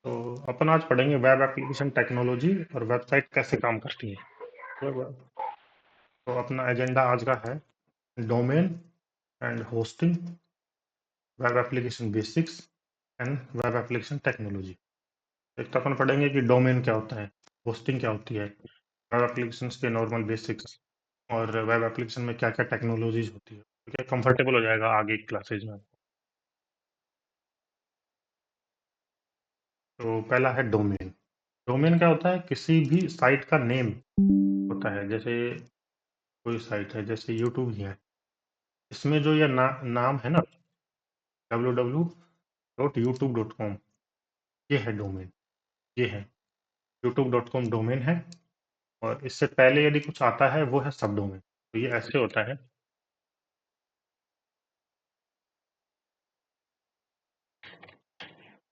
तो अपन आज पढ़ेंगे वेब एप्लीकेशन टेक्नोलॉजी और वेबसाइट कैसे काम करती है। तो अपना एजेंडा आज का है domain and hosting, web application basics and web application technology. एक तो अपन पढ़ेंगे कि डोमेन क्या होता है, होस्टिंग क्या होती है, वेब एप्लीकेशन के नॉर्मल बेसिक्स और वेब एप्लीकेशन में क्या क्या टेक्नोलॉजीज होती है। तो क्या कंफर्टेबल हो जाएगा आगे क्लासेज में। तो पहला है डोमेन। डोमेन क्या होता है? किसी भी साइट का नेम होता है। जैसे कोई साइट है, जैसे यूट्यूब ही है, इसमें जो ये नाम है ना, www.youtube.com, ये है डोमेन। ये है youtube.com डोमेन है। और इससे पहले यदि कुछ आता है वो है सब डोमेन। तो ये ऐसे होता है।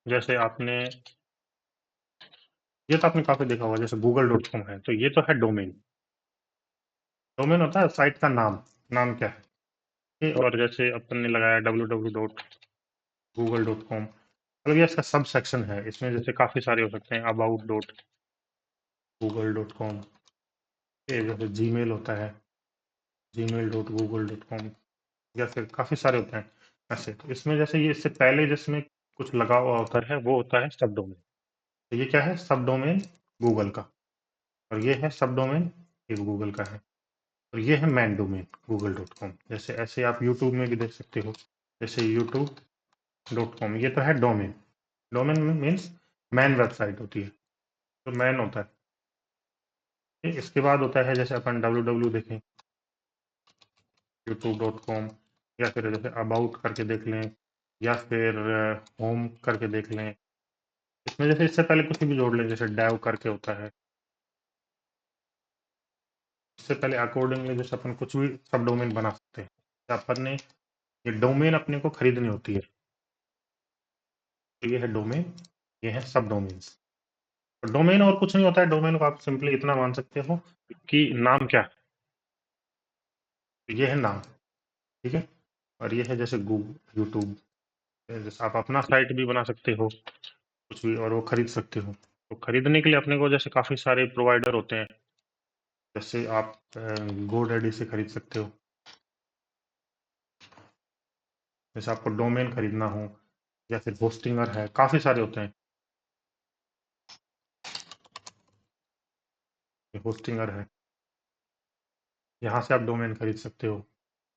जैसे आपने ये तो आपने काफी देखा होगा, जैसे google.com है, तो ये तो है डोमेन। डोमेन होता है साइट का नाम, नाम क्या है ये। और जैसे अपन ने लगाया www.google.com, मतलब ये इसका सब सेक्शन है। इसमें जैसे काफी सारे हो सकते हैं, about.google.com, ये जैसे जीमेल होता है, gmail.google.com, या फिर काफी सारे होते हैं ऐसे। तो इसमें जैसे ये इससे पहले जिसमें कुछ लगा हुआ होता है वो होता है सब डोमेन। तो ये क्या है? सब डोमेन गूगल का। और ये है सब डोमेन, ये गूगल का है। और ये है मैन डोमेन google.com। जैसे ऐसे आप यूट्यूब में भी देख सकते हो, जैसे youtube.com, ये तो है domain. Domain means man website होती है, तो मैन होता है। इसके बाद होता है जैसे अपन www देखें, youtube.com, या फिर जैसे अबाउट करके देख लें, या फिर होम करके देख लें। इसमें जैसे इससे पहले कुछ भी जोड़ लें, जैसे डेव करके होता है। इससे पहले अकॉर्डिंगली जैसे अपन कुछ भी सब डोमेन बना सकते हैं। तो अपन ने ये डोमेन अपने को खरीदनी होती है। तो ये है डोमेन, ये है सब डोमेन्स। तो डोमेन और कुछ नहीं होता है। डोमेन को आप सिंपली इतना मान सकते हो कि नाम क्या है। तो ये है नाम, ठीक है। और ये है जैसे गूगल, यूट्यूब, जैसे आप अपना साइट भी बना सकते हो कुछ भी, और वो खरीद सकते हो। तो खरीदने के लिए अपने को जैसे काफी सारे प्रोवाइडर होते हैं। जैसे आप GoDaddy से खरीद सकते हो। जैसे आपको डोमेन खरीदना हो, या फिर होस्टिंगर है, काफी सारे होते हैं। होस्टिंगर है, यहाँ से आप डोमेन खरीद सकते हो।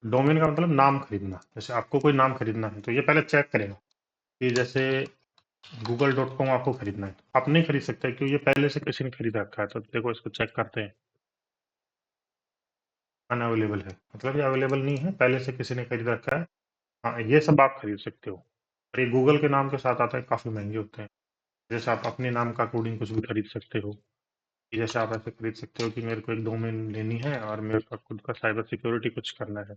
डोमेन का मतलब नाम खरीदना। जैसे आपको कोई नाम खरीदना है तो ये पहले चेक करेगा कि जैसे google.com आपको खरीदना है। आप नहीं खरीद सकते क्योंकि ये पहले से किसी ने खरीद रखा है। तो देखो, इसको चेक करते हैं। अनअवेलेबल है, मतलब ये अवेलेबल नहीं है, पहले से किसी ने खरीद रखा है। हाँ, ये सब आप खरीद सकते हो। और ये गूगल के नाम के साथ आता है, काफी महंगे होते हैं। जैसे आप अपने नाम का कोडिंग कुछ भी खरीद सकते हो। कि जैसे आप ऐसे खरीद सकते हो कि मेरे को एक डोमेन लेनी है और मेरे को खुद का साइबर सिक्योरिटी कुछ करना है।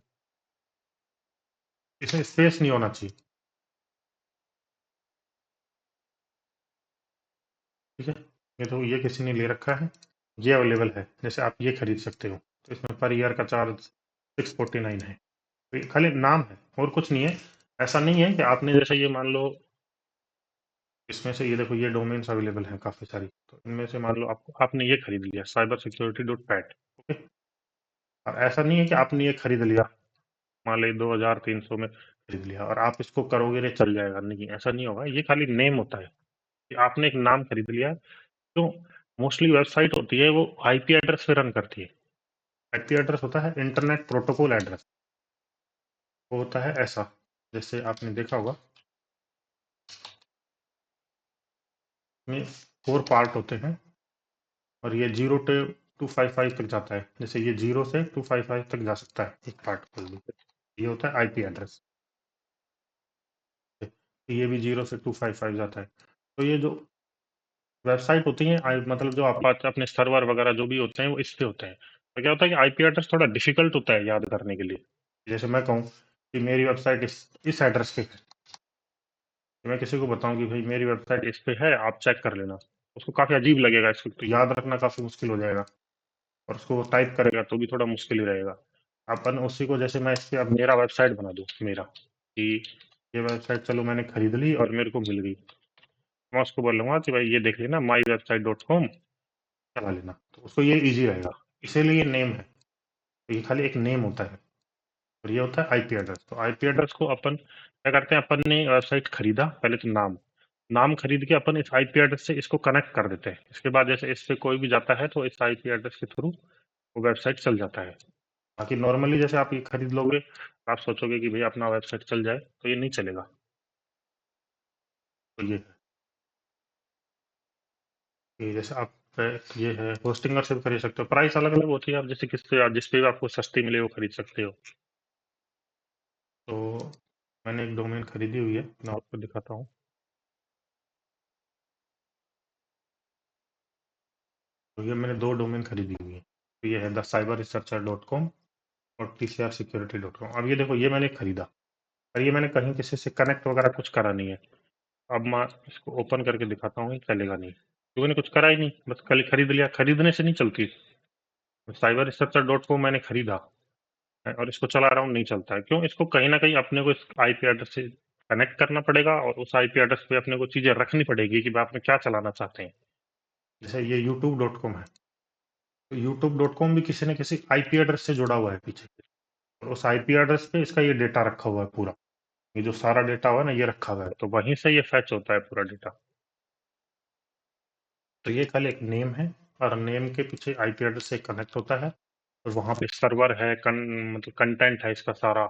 इसमें स्पेस नहीं होना चाहिए, ठीक है। ये तो ये किसी ने ले रखा है, ये अवेलेबल है। जैसे आप ये खरीद सकते हो, तो इसमें पर ईयर का चार्ज 649 है। तो ये खाली नाम है और कुछ नहीं है। ऐसा नहीं है कि आपने जैसे ये मान लो, इसमें से ये देखो, ये डोमेन्स अवेलेबल हैं काफ़ी सारी। तो इनमें से मान लो आपको, आपने ये खरीद लिया cybersecurity.pat, ओके। और ऐसा नहीं है कि आपने ये खरीद लिया, मान लो 2300 में खरीद लिया और आप इसको करोगे रे चल जाएगा, नहीं, ऐसा नहीं होगा। ये खाली नेम होता है कि आपने एक नाम खरीद लिया। तो मोस्टली वेबसाइट होती है वो आईपी एड्रेस पे रन करती है। आईपी एड्रेस होता है इंटरनेट प्रोटोकॉल एड्रेस, वो होता है ऐसा। जैसे आपने देखा होगा, में 4 पार्ट होते हैं और ये 0 से 255 तक जाता है। जैसे ये 0 से 255 तक जा सकता है एक पार्ट कोई भी। ये होता है आईपी एड्रेस। ये भी 0 से 255 जाता है। तो ये जो वेबसाइट होती है, मतलब जो आप अपने सर्वर वगैरह जो भी होते हैं वो इस पे होते हैं। तो क्या होता है कि आईपी एड्रेस थोड़ा डिफिकल्ट होता है याद करने के लिए। जैसे मैं कहूँ कि मेरी वेबसाइट इस एड्रेस पे है, तो मैं किसी को बताऊं कि भाई मेरी वेबसाइट इस पे है, आप चेक कर लेना, उसको काफी अजीब लगेगा, इसको तो याद रखना काफी मुश्किल हो जाएगा। और उसको टाइप करेगा तो भी थोड़ा मुश्किल ही रहेगा। अपन उसी को, जैसे मैं इस पे अब मेरा वेबसाइट बना दूं, मेरा कि ये वेबसाइट चलो मैंने खरीद ली और मेरे को मिल गई। मैं उसको बोलूँगा कि भाई ये देख लेना mywebsite.com चला लेना, तो उसको ये ईज़ी रहेगा। इसीलिए ये नेम है, तो ये खाली एक नेम होता है और ये होता है आईपी एड्रेस। तो आईपी एड्रेस को अपन क्या करते हैं, अपन ने वेबसाइट खरीदा, पहले तो नाम खरीद के अपन इस आईपी एड्रेस से इसको कनेक्ट कर देते हैं। इसके बाद जैसे इस पे कोई भी जाता है तो इस आईपी एड्रेस के थ्रू वो वेबसाइट चल जाता है। बाकी नॉर्मली जैसे आप ये खरीद लोगे, आप सोचोगे कि भई अपना वेबसाइट चल जाए, तो ये नहीं चलेगा। तो ये है कि जैसे आप ये है होस्टिंगर से भी खरीद सकते हो, प्राइस अलग-अलग होती है, आप जैसे जिस पे भी आपको सस्ती मिले वो खरीद सकते हो। तो मैंने एक डोमेन खरीदी हुई है, मैं आपको दिखाता हूँ। तो ये मैंने 2 डोमेन खरीदी हुई है। तो ये है thecyberresearcher.com और tcrsecurity.com। अब ये देखो, ये मैंने खरीदा और ये मैंने कहीं किसी से कनेक्ट वगैरह कुछ करा नहीं है। अब मैं इसको ओपन करके दिखाता हूँ, ये चलेगा नहीं, क्योंकि मैंने कुछ करा ही नहीं, बस खाली खरीद लिया। खरीदने से नहीं चलती। cyberresearcher.com मैंने खरीदा है और इसको चला रहा हूँ, नहीं चलता है। क्यों? इसको कहीं न कहीं अपने को इस आईपी एड्रेस से कनेक्ट करना पड़ेगा और उस आईपी एड्रेस पे अपने को चीज़ें रखनी पड़ेगी कि आप में क्या चलाना चाहते हैं। जैसे ये यूट्यूब.com है, तो यूट्यूब.com भी किसी न किसी आईपी एड्रेस से जुड़ा हुआ है पीछे, और उस आईपी एड्रेस पे इसका ये डेटा रखा हुआ है पूरा। ये जो सारा डेटा हुआ है ना, ये रखा हुआ है, तो वहीं से ये फेच होता है पूरा डेटा। तो ये खाली एक नेम है और नेम के पीछे आईपी एड्रेस से कनेक्ट होता है और वहाँ पे सर्वर है, मतलब कंटेंट है इसका सारा,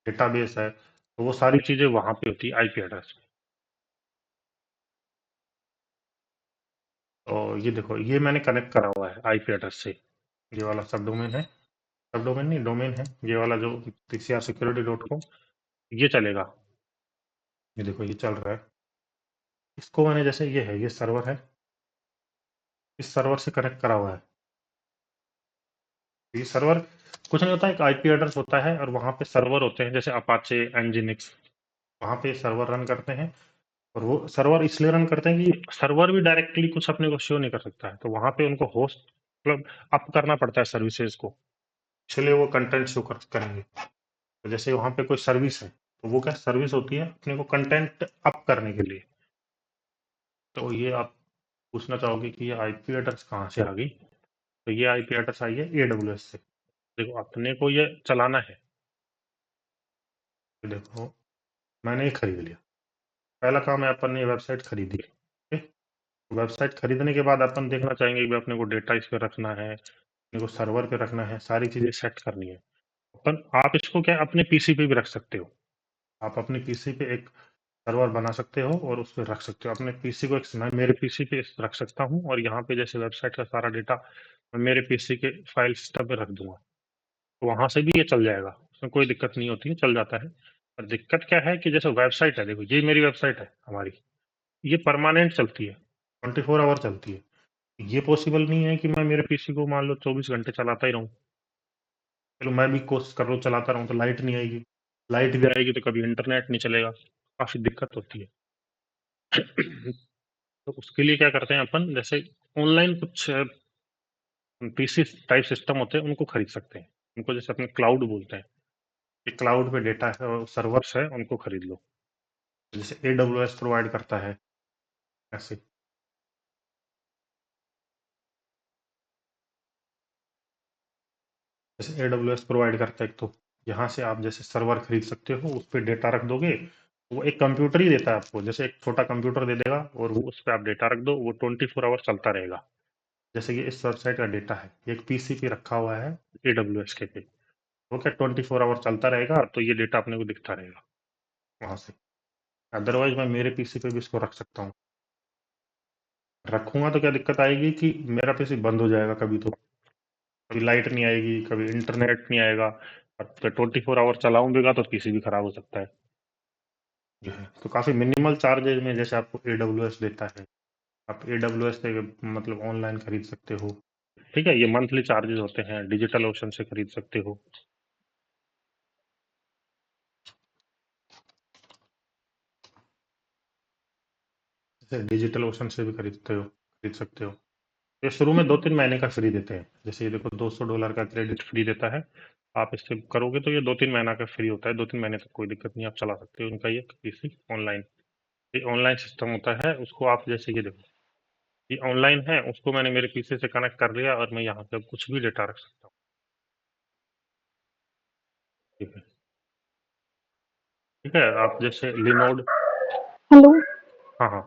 डेटाबेस है, तो वो सारी चीज़ें वहाँ पे होती है आईपी एड्रेस पे। तो ये देखो, ये मैंने कनेक्ट करा हुआ है आईपी एड्रेस से। ये वाला सब डोमेन है, सब डोमेन नहीं, डोमेन है ये वाला जो tcrsecurity.com, ये चलेगा। ये देखो, ये चल रहा है। इसको मैंने जैसे ये है, ये सर्वर है, इस सर्वर से कनेक्ट करा हुआ है। ये सर्वर कुछ नहीं होता है, एक आईपी एड्रेस होता है और वहाँ पे सर्वर होते हैं, जैसे अपाचे, एनजिनिक्स, वहाँ पे सर्वर रन करते हैं। और वो सर्वर इसलिए रन करते हैं कि सर्वर भी डायरेक्टली कुछ अपने को शो नहीं कर सकता है, तो वहाँ पे उनको होस्ट मतलब अप करना पड़ता है सर्विसेज को, इसलिए वो कंटेंट शो करेंगे। तो जैसे वहाँ पे कोई सर्विस है, तो वो क्या सर्विस होती है अपने को कंटेंट अप करने के लिए। तो ये आप पूछना चाहोगे कि ये आईपी एड्रेस कहाँ से आ गई, तो ये आईपी एड्रेस आई है एडब्ल्यूएस से। देखो, अपने को ये चलाना है, तो देखो मैंने ये खरीद लिया। पहला काम है, अपन ने वेबसाइट खरीदी, ठीक है। वेबसाइट खरीदने के बाद अपन देखना चाहेंगे कि अपने को डेटा इस पे रखना है, अपने को सर्वर पे रखना है, सारी चीजें सेट करनी है। अपन आप इसको क्या अपने पीसी पे भी रख सकते हो। आप अपने पीसी पे एक सर्वर बना सकते हो और उस पे रख सकते हो अपने पीसी को। एक मैं मेरे पीसी पे रख सकता हूँ और यहाँ पे जैसे वेबसाइट का सारा डेटा मैं मेरे पीसी के फाइल सिस्टम पे रख दूंगा, तो वहां से भी ये चल जाएगा, उसमें कोई दिक्कत नहीं होती है, चल जाता है। पर दिक्कत क्या है कि जैसे वेबसाइट है, देखो ये मेरी वेबसाइट है हमारी, ये परमानेंट चलती है, 24 आवर चलती है। ये पॉसिबल नहीं है कि मैं मेरे पीसी को मान लो 24 घंटे चलाता ही रहूं। चलो मैं भी कोशिश कर रहा हूँ चलाता रहूं, तो लाइट नहीं आएगी, लाइट भी आएगी तो कभी इंटरनेट नहीं चलेगा, काफी दिक्कत होती है। तो उसके लिए क्या करते हैं अपन, जैसे ऑनलाइन कुछ पीसी टाइप सिस्टम होते हैं, उनको खरीद सकते हैं। उनको जैसे अपने क्लाउड बोलते हैं, कि क्लाउड पे डेटा है और सर्वर्स है, उनको खरीद लो। जैसे एडब्ल्यूएस प्रोवाइड करता है ऐसे। जैसे एडब्ल्यूएस प्रोवाइड करता है, एक तो यहाँ से आप जैसे सर्वर खरीद सकते हो, उस पर डेटा रख दोगे, वो एक कंप्यूटर ही देता है आपको, जैसे एक छोटा कंप्यूटर दे देगा और वो उस पर आप डेटा रख दो, वो 24 आवर चलता रहेगा। जैसे कि इस वेबसाइट का डेटा है, एक पीसी पे रखा हुआ है एडब्ल्यूएस के पे, वो क्या 24 आवर चलता रहेगा, तो ये डेटा अपने को दिखता रहेगा वहां से। अदरवाइज मैं मेरे पीसी पे भी इसको रख सकता हूँ। रखूंगा तो क्या दिक्कत आएगी कि मेरा पीसी बंद हो जाएगा कभी, तो कभी लाइट नहीं आएगी, कभी इंटरनेट नहीं आएगा, और 24 आवर चलाऊंगा तो पीसी भी खराब हो सकता है। ये है तो काफी मिनिमल चार्जेज में जैसे आपको एडब्ल्यूएस देता है, आप एडब्ल्यूएस से मतलब ऑनलाइन खरीद सकते हो। ठीक है, ये मंथली चार्जेस होते हैं, डिजिटल ओशन से खरीद सकते हो। जैसे डिजिटल ओशन से भी खरीद सकते हो। ये शुरू में 2-3 महीने का फ्री देते हैं, जैसे ये देखो $200 का क्रेडिट फ्री देता है। आप इससे करोगे तो ये 2-3 महीना का फ्री होता है, 2-3 महीने तक कोई दिक्कत नहीं, आप चला सकते हो उनका ये पीसी ऑनलाइन। ये ऑनलाइन सिस्टम होता है, उसको आप जैसे ये देखो, ये ऑनलाइन है, उसको मैंने मेरे पीसी से कनेक्ट कर लिया और मैं यहाँ पे अब कुछ भी डेटा रख सकता हूँ। ठीक है, ठीक है। आप जैसे लिनोड, हेलो हाँ हाँ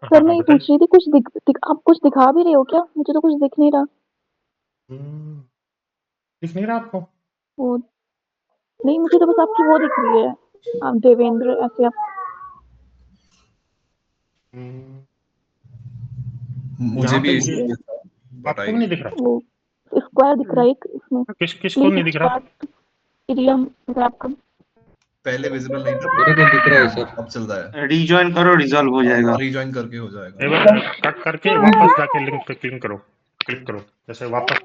सर, हाँ मैं हाँ ये बताइए। पूछ रही थी, आप कुछ दिखा भी रहे हो क्या? मुझे तो कुछ दिख नहीं रहा। हम्म, दिख नहीं रहा आपको? वो नहीं, मुझे तो बस आपकी वो दिख रही है, आप देवेंद्र ऐसे आप। हम्म, मुझे यहाँ पे भी ये इसी था, बट आपको भी आई नहीं दिख रहा? वो स्क्वायर दिख रहा है एक इसमें। किसको नहीं प्लीज दिख रहा? स्टार्ट इरियम आपका। पहले विजिबल नहीं था, मेरे को दिख रहा है सर। अब चल रहा है। रिजॉइन करो, रिजॉल्व हो जाएगा। रीजॉइन करके हो जाएगा। एक बार कट करके वापस जाके लिंक पे क्लिक करो, जैसे वापस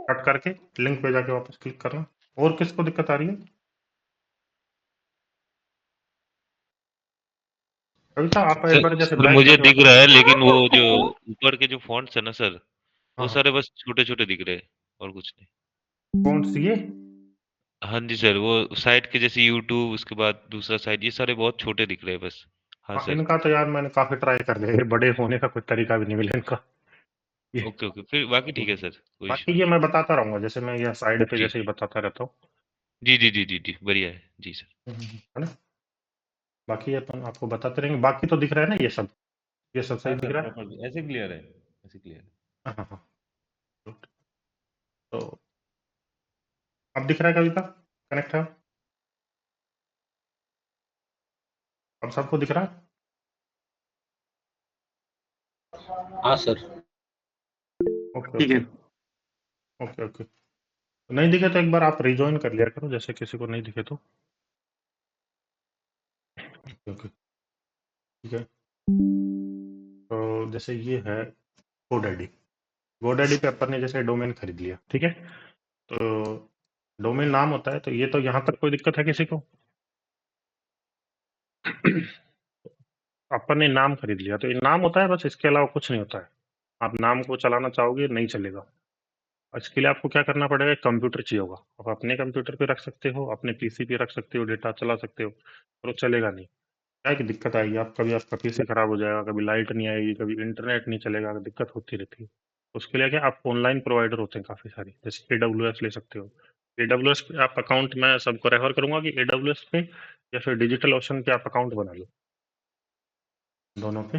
कट करके लिंक पे जाके वापस क्लिक करना। और किसको दिक्कत आ रही है? कविता, आप एक बार जैसे सर बैक मुझे जाके दिख वापस। रहा है, लेकिन वो जो ऊपर के जो फॉन्ट्स है ना सर, हाँ वो हाँ, सारे बस छोटे छोटे दिख रहे हैं और कुछ नहीं। कौन सी ये? हाँ जी सर, वो साइट के जैसे यूट्यूब, उसके बाद दूसरा साइट, ये सारे बहुत छोटे दिख रहे हैं बस। हाँ हाँ, सर। इनका तो यार मैंने काफी ट्राई कर लिया, ये बड़े होने का कोई तरीका भी नहीं मिला इनका। ये ओके ओके, फिर बाकी ठीक है सर, कोई इशू बाकी ये नहीं। मैं बताता रहूंगा, जैसे मैं ये साइड पे जी जैसे ही बताता रहता हूँ। जी जी जी जी जी, बढ़िया है जी सर। है ना? बाकी अपन आपको बताते रहेंगे। बाकी तो दिख रहा है ना ये सब? ये सब सही हाँ दिख सर, रहा है? प्रॉपर ऐसे क्लियर है, ऐसे क्लियर है। हाँ हाँ हाँ। तो अब दिख रहा है कविता? कनेक्ट है? अब सबको दिख रहा है? हाँ सर। ओके ठीक है। Okay okay okay. नहीं दिखे तो एक बार आप रिजॉइन कर लिया करो, जैसे किसी को नहीं दिखे तो। ओके ओके, ठीक है। तो जैसे ये है गोडैडी। गोडैडी पे अपन ने जैसे डोमेन खरीद लिया, ठीक है। तो डोमेन नाम होता है, तो ये तो यहाँ तक कोई दिक्कत है किसी को? अपन ने नाम खरीद लिया, तो ये नाम होता है बस, इसके अलावा कुछ नहीं होता है। आप नाम को चलाना चाहोगे नहीं चलेगा। इसके लिए आपको क्या करना पड़ेगा? एक कंप्यूटर चाहिए होगा। आप अपने कंप्यूटर पे रख सकते हो, अपने पीसी पे रख सकते हो, डेटा चला सकते हो, पर वो चलेगा नहीं। क्या है कि दिक्कत आएगी, आप कभी आपका पीसी खराब हो जाएगा, कभी लाइट नहीं आएगी, कभी इंटरनेट नहीं चलेगा, दिक्कत होती रहती है। उसके लिए क्या, आप ऑनलाइन प्रोवाइडर होते हैं काफ़ी सारी, जैसे AWS ले सकते हो। AWS पे आप अकाउंट, मैं सबको रेफर करूंगा कि AWS पे या फिर डिजिटल ओशन पे आप अकाउंट बना लो, दोनों पे।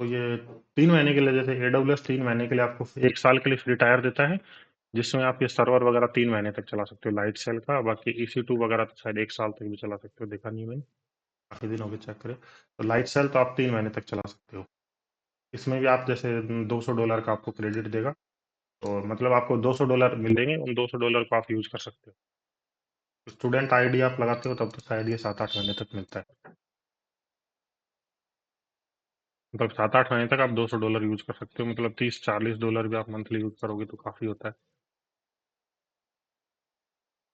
तो ये 3 महीने के लिए, जैसे AWS 3 महीने के लिए आपको 1 साल के लिए फ्री टायर देता है, जिसमें आप ये सर्वर वगैरह 3 महीने तक चला सकते हो लाइट सेल का। बाकी EC2 वगैरह तो शायद 1 साल तक भी चला सकते हो, देखा नहीं मैंने, काफ़ी दिन हो गए चेक करें। तो लाइट सेल तो आप 3 महीने तक चला सकते हो। इसमें भी आप जैसे $200 का आपको क्रेडिट देगा, तो मतलब आपको $200 मिलेंगे, उन $200 को आप यूज कर सकते हो। स्टूडेंट आईडी आप लगाते हो तब तो शायद ये 7-8 महीने तक मिलता है। मतलब 7-8 महीने तक आप $200 यूज कर सकते हो, मतलब $30-40 भी आप मंथली यूज करोगे तो काफ़ी होता है।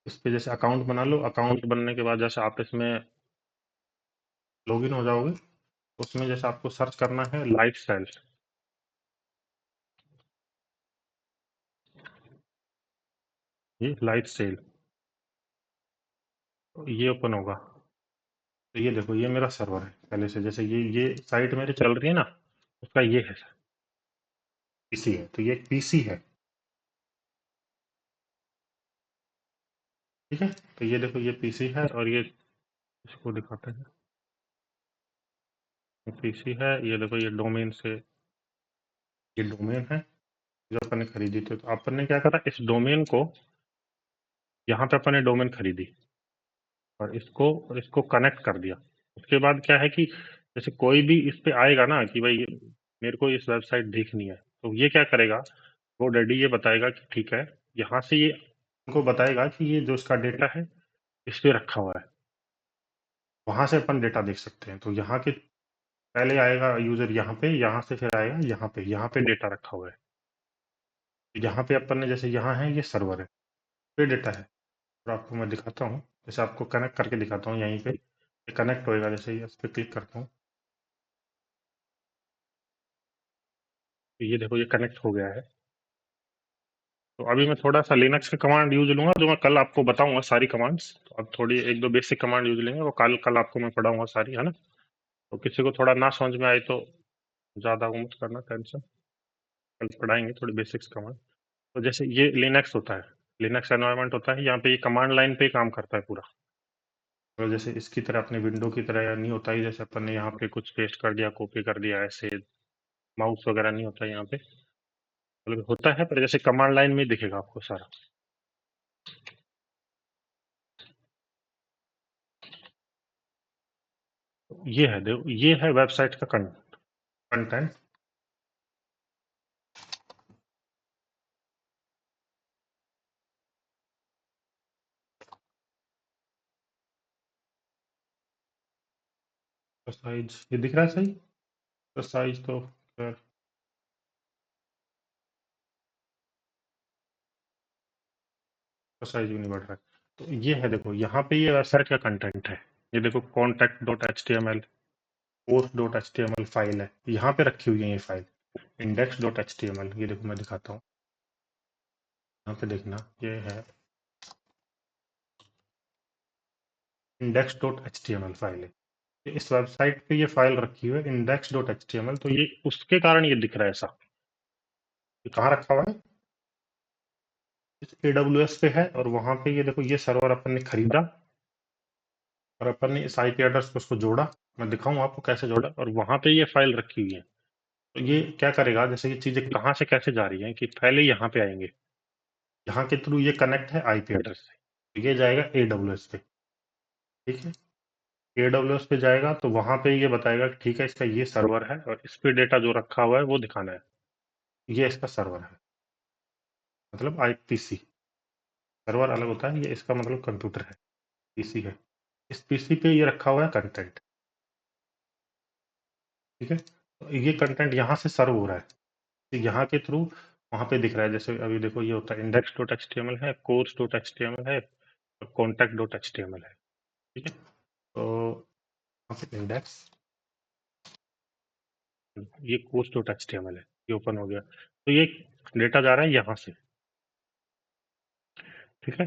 इस पे जैसे अकाउंट बना लो, अकाउंट बनने के बाद जैसे आप इसमें लॉगिन हो जाओगे, उसमें जैसे आपको सर्च करना है लाइफ स्टाइल, ये लाइफ स्टाइल, ये ओपन होगा। तो ये देखो, ये मेरा सर्वर है पहले से, जैसे ये साइट मेरी चल रही है ना, उसका ये है पीसी है, तो ये पीसी है, ठीक है। तो ये देखो, ये पीसी है, और ये इसको दिखाते हैं, ये पीसी है, ये देखो ये डोमेन से, ये डोमेन है जो अपन ने खरीदी थी। तो अपन ने क्या करा, इस डोमेन को, यहाँ पे अपन ने डोमेन खरीदी और इसको कनेक्ट कर दिया। उसके बाद क्या है कि जैसे कोई भी इस पे आएगा ना कि भाई मेरे को इस वेबसाइट देखनी है, तो ये क्या करेगा, वो डैडी ये बताएगा कि ठीक है, यहाँ से ये उनको बताएगा कि ये जो इसका डेटा है इस पे रखा हुआ है, वहां से अपन डेटा देख सकते हैं। तो यहाँ के पहले आएगा यूजर यहाँ से फिर आएगा यहाँ पे डेटा रखा हुआ है। तो यहाँ पे अपन ने जैसे यहाँ है, ये सर्वर है, पे डेटा है। और आपको मैं दिखाता हूँ, जैसे आपको कनेक्ट करके दिखाता हूँ, यहीं पे ये कनेक्ट होएगा, जैसे इस पे क्लिक करता हूँ, तो ये देखो ये कनेक्ट हो गया है। तो अभी मैं थोड़ा सा लिनक्स का कमांड यूज लूंगा, जो मैं कल आपको बताऊंगा सारी कमांड्स। तो अब थोड़ी एक दो बेसिक कमांड यूज लेंगे, वो कल कल आपको मैं पढ़ाऊंगा सारी, है ना। तो किसी को थोड़ा ना समझ में आए तो ज़्यादा वो मत करना टेंशन, कल पढ़ाएंगे थोड़ी बेसिक्स कमांड। तो जैसे ये लिनक्स होता है, लिनक्स एनवायरनमेंट होता है, यहाँ पे ये कमांड लाइन पे ही काम करता है पूरा। तो जैसे इसकी तरह अपने विंडो की तरह नहीं होता है, जैसे अपन ने यहाँ पे कुछ पेस्ट कर दिया, कॉपी कर दिया, ऐसे माउस वगैरह नहीं होता है यहाँ पे, मतलब होता है पर जैसे कमांड लाइन में ही दिखेगा आपको सारा। ये है, देखो ये है वेबसाइट का कंटेंट। साइज ये दिख रहा है सही, तो साइज तो खैर साइज भी नहीं बढ़ रहा है। तो ये है, देखो यहाँ पे ये वेबसाइट का कंटेंट है। ये देखो contact.html, post.html फाइल है, यहाँ पे रखी हुई है ये फाइल। index.html, ये देखो मैं दिखाता हूँ, यहाँ पे देखना, ये है index.html फाइल है। इस वेबसाइट पे ये फाइल रखी हुई है index.html, तो ये उसके कारण ये दिख रहा है ऐसा। ये कहाँ रखा हुआ है, इस AWS पे है, और वहां पे ये देखो ये सर्वर अपन ने खरीदा, और अपन ने इस IP एड्रेस को उसको जोड़ा। मैं दिखाऊं आपको कैसे जोड़ा, और वहां पे ये फाइल रखी हुई है। तो ये क्या करेगा, जैसे ये चीजें कहाँ से कैसे जा रही हैं, कि पहले यहाँ पे आएंगे, यहाँ के थ्रू ये कनेक्ट है IP एड्रेस से, तो ये जाएगा AWS पे, ठीक है। AWS पे जाएगा तो वहां पे ये बताएगा कि ठीक है इसका ये सर्वर है, और इस पे डेटा जो रखा हुआ है वो दिखाना है, ये इसका सर्वर है, मतलब IPC। सर्वर अलग होता है, ये इसका मतलब कंप्यूटर है, पीसी है। इस पीसी पे ये रखा हुआ है कंटेंट, ठीक है। तो ये कंटेंट यहाँ से सर्व हो रहा है, तो यहाँ के थ्रू वहाँ पे दिख रहा है। जैसे अभी देखो ये होता है index.html है, course.html है, और contact.html है, ठीक है। तो यहाँ पे इंडेक्स, ये course.html है, ये ओपन हो गया, तो ये डेटा जा रहा है यहाँ से, ठीक है।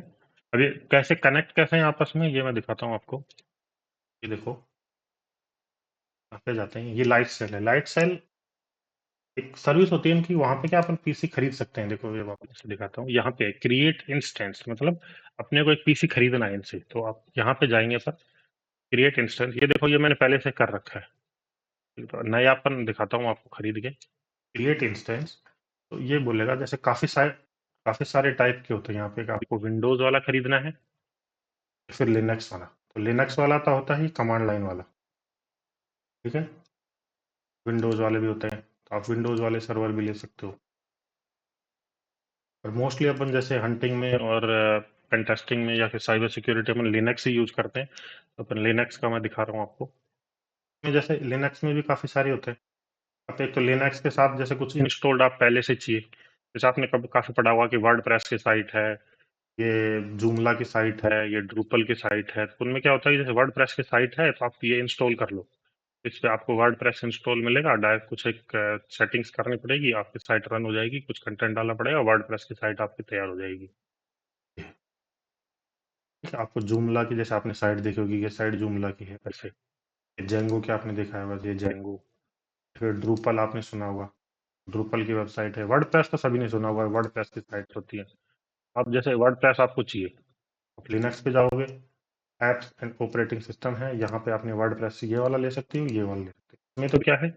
अभी कैसे कनेक्ट कैसे हैं आपस में, ये मैं दिखाता हूँ आपको। ये देखो यहाँ पे जाते हैं, ये लाइट सेल है। लाइट सेल एक सर्विस होती है इनकी, वहां पे क्या अपन पीसी खरीद सकते हैं। देखो ये वापस से दिखाता हूँ, यहाँ पे क्रिएट इंस्टेंस, मतलब अपने को एक पीसी खरीदना है इनसे, तो आप यहाँ पे जाएंगे पर क्रिएट इंस्टेंस, ये देखो ये मैंने पहले से कर रखा है, तो नयापन दिखाता हूँ आपको खरीद के। क्रिएट इंस्टेंस, तो ये बोलेगा जैसे काफी सारे टाइप के होते हैं यहाँ पे, कि आपको विंडोज वाला खरीदना है, फिर लिनक्स वाला। तो लिनक्स वाला तो होता है कमांड लाइन वाला, ठीक है। विंडोज वाले भी होते हैं, तो आप विंडोज वाले सर्वर भी ले सकते हो। और मोस्टली अपन जैसे हंटिंग में और पेन टेस्टिंग में या फिर साइबर सिक्योरिटी में लिनक्स ही यूज करते हैं, तो अपन लिनक्स का मैं दिखा रहा हूँ आपको। जैसे लिनक्स में भी काफ़ी सारे होते हैं। आप एक तो लिनक्स के साथ जैसे कुछ इंस्टॉल्ड आप पहले से चाहिए, जैसे आपने कब काफ़ी पढ़ा हुआ कि वर्डप्रेस की साइट है, ये जूमला की साइट है, ये ड्रूपल की साइट है। तो उनमें क्या होता है, जैसे वर्डप्रेस की साइट है तो आप ये इंस्टॉल कर लो, इस पे आपको वर्डप्रेस इंस्टॉल मिलेगा डायरेक्ट। कुछ एक सेटिंग्स करनी पड़ेगी, आपकी साइट रन हो जाएगी, कुछ कंटेंट डालना पड़ेगा, वर्डप्रेस की साइट आपकी तैयार हो जाएगी। ठीक है, आपको जूमला की जैसे आपने साइट देखी होगी, ये साइट जूमला की है वैसे। जेंगो की आपने देखा है वैसे, ये जेंगो। फिर ड्रूपल आपने सुना होगा, ड्रूपल की वेबसाइट है। वर्डप्रेस तो सभी ने सुना हुआ है, वर्डप्रेस की साइट होती है। अब जैसे वर्डप्रेस आपको चाहिए, आप लिनक्स पे जाओगे, एप्स एंड ऑपरेटिंग सिस्टम है, यहाँ पे आपने वर्डप्रेस ये वाला ले सकते हो, ये वाला ले सकते हो। इसमें तो क्या है,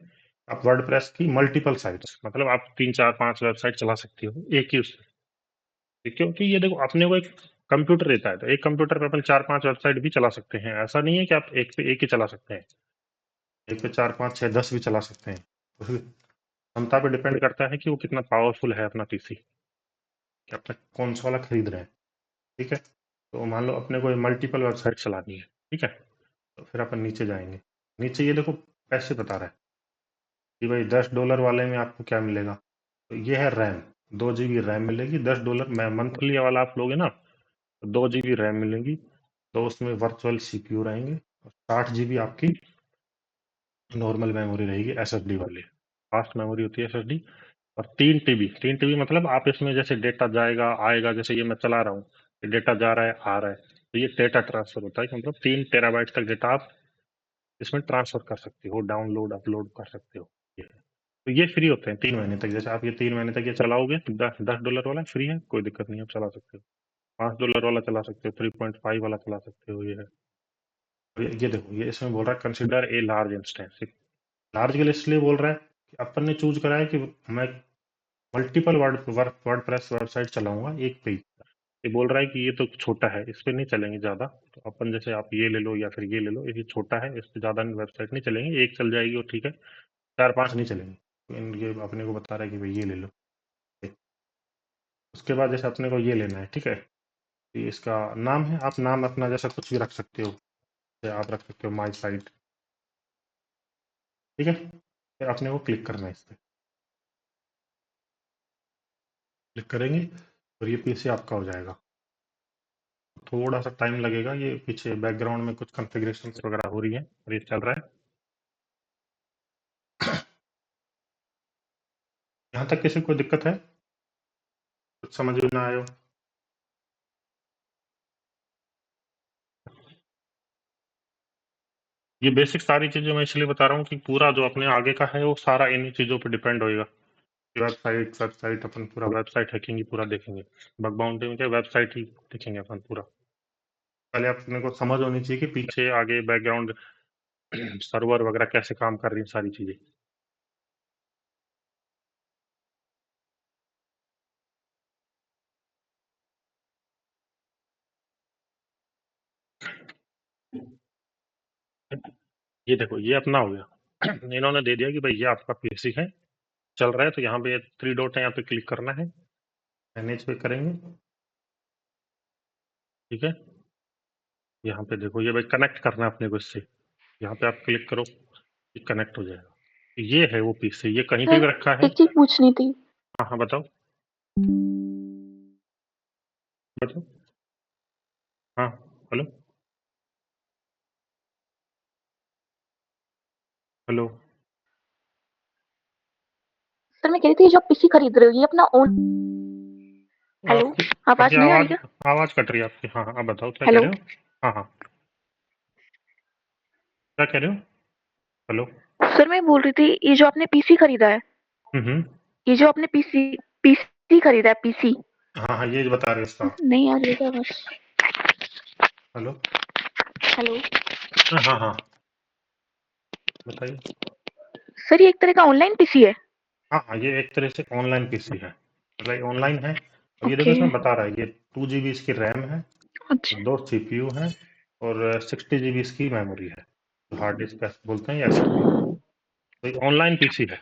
आप वर्डप्रेस की मल्टीपल साइट्स, मतलब आप 3 4 5 वेबसाइट चला सकते हो एक ही उससे, क्योंकि ये देखो अपने को एक कंप्यूटर रहता है, तो एक कंप्यूटर पे अपन 4 5 वेबसाइट भी चला सकते हैं। ऐसा नहीं है कि आप एक पे एक ही चला सकते हैं, एक पे 4 5 6 10 भी चला सकते हैं। तो फिर क्षमता पे डिपेंड करता है कि वो कितना पावरफुल है अपना पीसी, कि अपना कौन सा वाला खरीद रहे हैं, ठीक है। तो मान लो अपने को मल्टीपल वेबसाइट चलानी है, ठीक है। तो फिर अपन नीचे जाएंगे, नीचे ये देखो पैसे बता रहा है कि भाई $10 वाले में आपको क्या मिलेगा। तो ये है रैम, 2 GB रैम मिलेगी $10 में। मंथली वाला आप लोगे ना, 2 GB रैम मिलेगी, तो उसमें वर्चुअल CPU रहेंगे, और 60 GB आपकी नॉर्मल मेमोरी रहेगी SSD वाली, फास्ट मेमोरी होती है SSD। और 3 TB मतलब आप इसमें जैसे डेटा जाएगा आएगा, जैसे ये मैं चला रहा हूँ, ये डेटा जा रहा है आ रहा है, तो ये डेटा ट्रांसफर होता है कि मतलब 3 TB तक डेटा आप इसमें ट्रांसफर कर सकते हो, डाउनलोड अपलोड कर सकते हो। ये है। तो ये फ्री होते हैं 3 महीने तक। जैसे आप ये 3 महीने तक ये चलाओगे तो $10 वाला फ्री है, कोई दिक्कत नहीं, आप चला सकते हो। $5 वाला चला सकते हो, 3.5 वाला चला सकते हो। ये है। और ये देखो, ये इसमें बोल रहा है consider a large instance. Large के लिए इसलिए बोल रहा है कि अपन ने चूज करा है कि मैं मल्टीपल वर्डप्रेस वेबसाइट चलाऊंगा एक पे ही। ये बोल रहा है कि ये तो छोटा है, इस पे नहीं चलेंगे ज्यादा, तो अपन जैसे आप ये ले लो या फिर ये ले लो, ये छोटा है, इस पे ज्यादा वेबसाइट नहीं चलेंगी, एक चल जाएगी और ठीक है, 4-5 नहीं चलेंगी। तो ये अपने को बता रहा है कि भाई ये ले लो। उसके बाद जैसे अपने को ये लेना है, ठीक है, ये इसका नाम है, आप नाम अपना जैसा कुछ भी रख सकते हो, जैसे आप रख सकते हो माई साइट, ठीक है। फिर अपने को क्लिक करना है, इस पर क्लिक करेंगे और ये पीसी आपका हो जाएगा। थोड़ा सा टाइम लगेगा, ये पीछे बैकग्राउंड में कुछ कॉन्फ़िगरेशन वगैरह हो रही है और ये चल रहा है। यहाँ तक किसी को दिक्कत है, कुछ समझ में ना आए हो? ये बेसिक सारी चीजें मैं इसलिए बता रहा हूँ कि पूरा जो अपने आगे का है वो सारा इन्हीं चीजों पे डिपेंड होएगा। वेबसाइट अपन पूरा वेबसाइट हैकिंग ही पूरा देखेंगे। बग बाउंटी में क्या वेबसाइट ही देखेंगे अपन पूरा। पहले अपने को समझ होनी चाहिए कि पीछे आगे बैकग्राउंड सर्वर वगैरह कैसे काम कर रही हैं सारी चीजें। ये देखो, ये अपना हो गया। इन्होंने दे दिया कि भाई ये आपका पीसी है, चल रहा है, तो यहाँ पे 3 डॉट है, यहाँ पे क्लिक करना है, मैनेज पे करेंगे, ठीक है। यहाँ पे देखो, ये भाई कनेक्ट करना है अपने को इससे, यहाँ पे आप क्लिक करो, ये कनेक्ट हो जाएगा। ये है वो पीसी, ये कहीं पे भी सर रखा है। एक चीज पूछनी थी। हाँ हाँ, बताओ बताओ। हाँ, हेलो हेलो। सर मैं कह रही थी जो आप पीसी खरीद रहे हो ये अपना ओन। हेलो, आपकी आवाज आपकी नहीं आ रही आवाज क्या? आवाज कट रही है आपकी। हाँ हाँ, आप बताओ क्या कह हेलो रहे हो। हाँ हाँ, क्या कह रहे हो। हेलो। सर, मैं बोल रही थी ये जो आपने पीसी खरीदा है, हम्म। ये जो आपने पीसी पीसी खरीदा है, पीसी हाँ हाँ, ये बता रहे हो इसका। नहीं आ रही है बस। हेलो। हेलो हाँ हाँ, बताइए। सर, ये एक तरह का ऑनलाइन पीसी है। हाँ हाँ, ये एक तरह से ऑनलाइन पीसी है, मतलब ऑनलाइन है। अब ये देखो, ओके। इसमें बता रहा है ये 2 GB इसकी रैम है, अच्छा। 2 CPU है, और 60 GB इसकी मेमोरी है, हार्ड डिस्क बोलते हैं या SSD। तो ऑनलाइन पीसी है।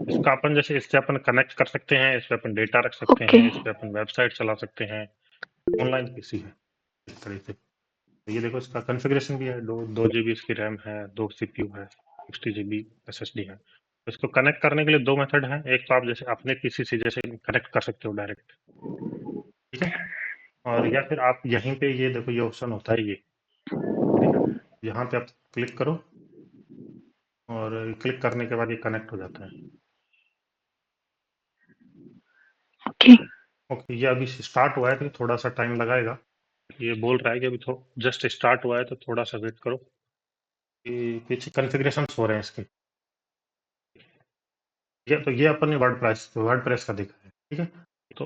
इसका अपन जैसे इससे अपन कनेक्ट कर सकते हैं, इस पे अपन डेटा रख सकते ओके। हैं, इस पे अपन वेबसाइट चला सकते हैं। ऑनलाइन पीसी है इस तरह से। तो ये देखो, इसका कॉन्फ़िगरेशन भी है, 2 GB इसकी रैम है, 2 CPU है, 60 GB SSD है। तो इसको कनेक्ट करने के लिए 2 मेथड हैं। एक तो आप जैसे अपने पीसी से जैसे कनेक्ट कर सकते हो डायरेक्ट, ठीक है, और या फिर आप यहीं पे ये देखो, ये ऑप्शन होता है ये, ठीक है, यहाँ पे आप क्लिक करो और क्लिक करने के बाद ये कनेक्ट हो जाता है। ओके। ओके, ये अभी स्टार्ट हुआ है तो थोड़ा सा टाइम लगाएगा। ये बोल रहा है कि अभी तो जस्ट स्टार्ट हुआ है, तो थोड़ा सा वेट करो। ये पीछे कॉन्फ़िगरेशन हो रहे हैं इसके। ये तो ये अपन ने वर्डप्रेस का देखा है, ठीक है। तो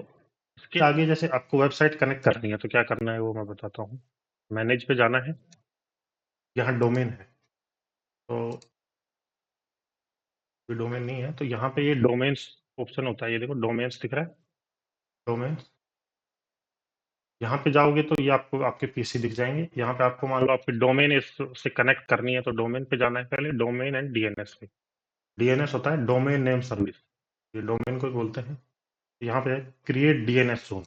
इसके आगे जैसे आपको वेबसाइट कनेक्ट करनी है तो क्या करना है वो मैं बताता हूँ। मैनेज पे जाना है, यहाँ डोमेन है, तो ये डोमेन नहीं है तो यहाँ पे ये डोमेन्स ऑप्शन होता है, ये देखो डोमेन्स दिख रहा है, डोमेन्स। यहाँ पे जाओगे तो ये आपको आपके पीसी दिख जाएंगे। यहाँ पे आपको मान लो आपकी डोमेन इससे कनेक्ट करनी है, तो डोमेन पे जाना है पहले, डोमेन एंड डीएनएस पे। डीएनएस होता है डोमेन नेम सर्विस, ये डोमेन को ही बोलते हैं। यहाँ पे क्रिएट डीएनएस जोन,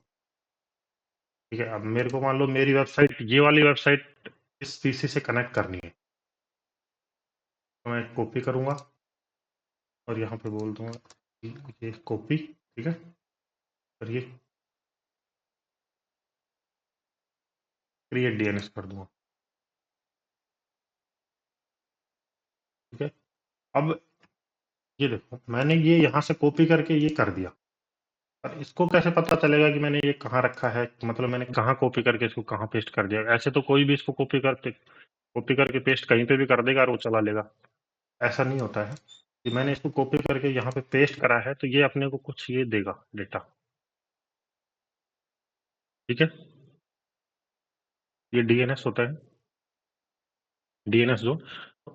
ठीक है। अब मेरे को मान लो मेरी वेबसाइट, ये वाली वेबसाइट इस पीसी से कनेक्ट करनी है, तो मैं कॉपी करूंगा और यहाँ पे बोल दूंगा ये कॉपी, ठीक है, और ये क्रिएट डीएनएस कर दूंगा, ठीक है। अब ये देखो मैंने ये यहाँ से कॉपी करके ये कर दिया, और इसको कैसे पता चलेगा कि मैंने ये कहाँ रखा है, मतलब मैंने कहाँ कॉपी करके इसको कहाँ पेस्ट कर दिया। ऐसे तो कोई भी इसको कॉपी करके पेस्ट कहीं पे भी कर देगा और वो चला लेगा। ऐसा नहीं होता है कि मैंने इसको कॉपी करके यहाँ पे पेस्ट करा है तो ये अपने को कुछ ये देगा डेटा। ठीक है, ये डीएनएस होता है, डीएनएस जो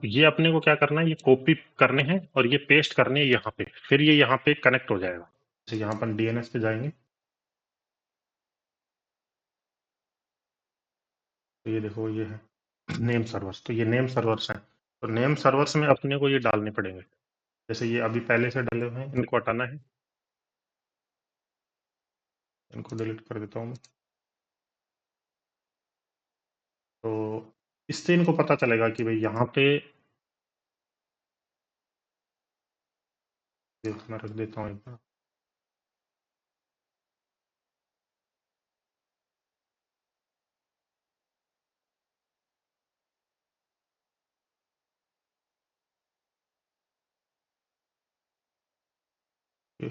ये अपने को क्या करना है, ये कॉपी करने हैं और ये पेस्ट करने हैं यहाँ पे, फिर ये यहाँ पे कनेक्ट हो जाएगा। जैसे यहाँ पर डीएनएस पे जाएंगे तो ये देखो ये है नेम सर्वर्स, तो ये नेम सर्वर्स हैं, तो नेम सर्वर्स में अपने को ये डालने पड़ेंगे। जैसे ये अभी पहले से डले हुए हैं, इनको हटाना है, इनको डिलीट कर देता हूँ मैं। तो इससे इनको पता चलेगा कि भाई यहाँ पे ये मैं रख देता हूँ एक बार। ये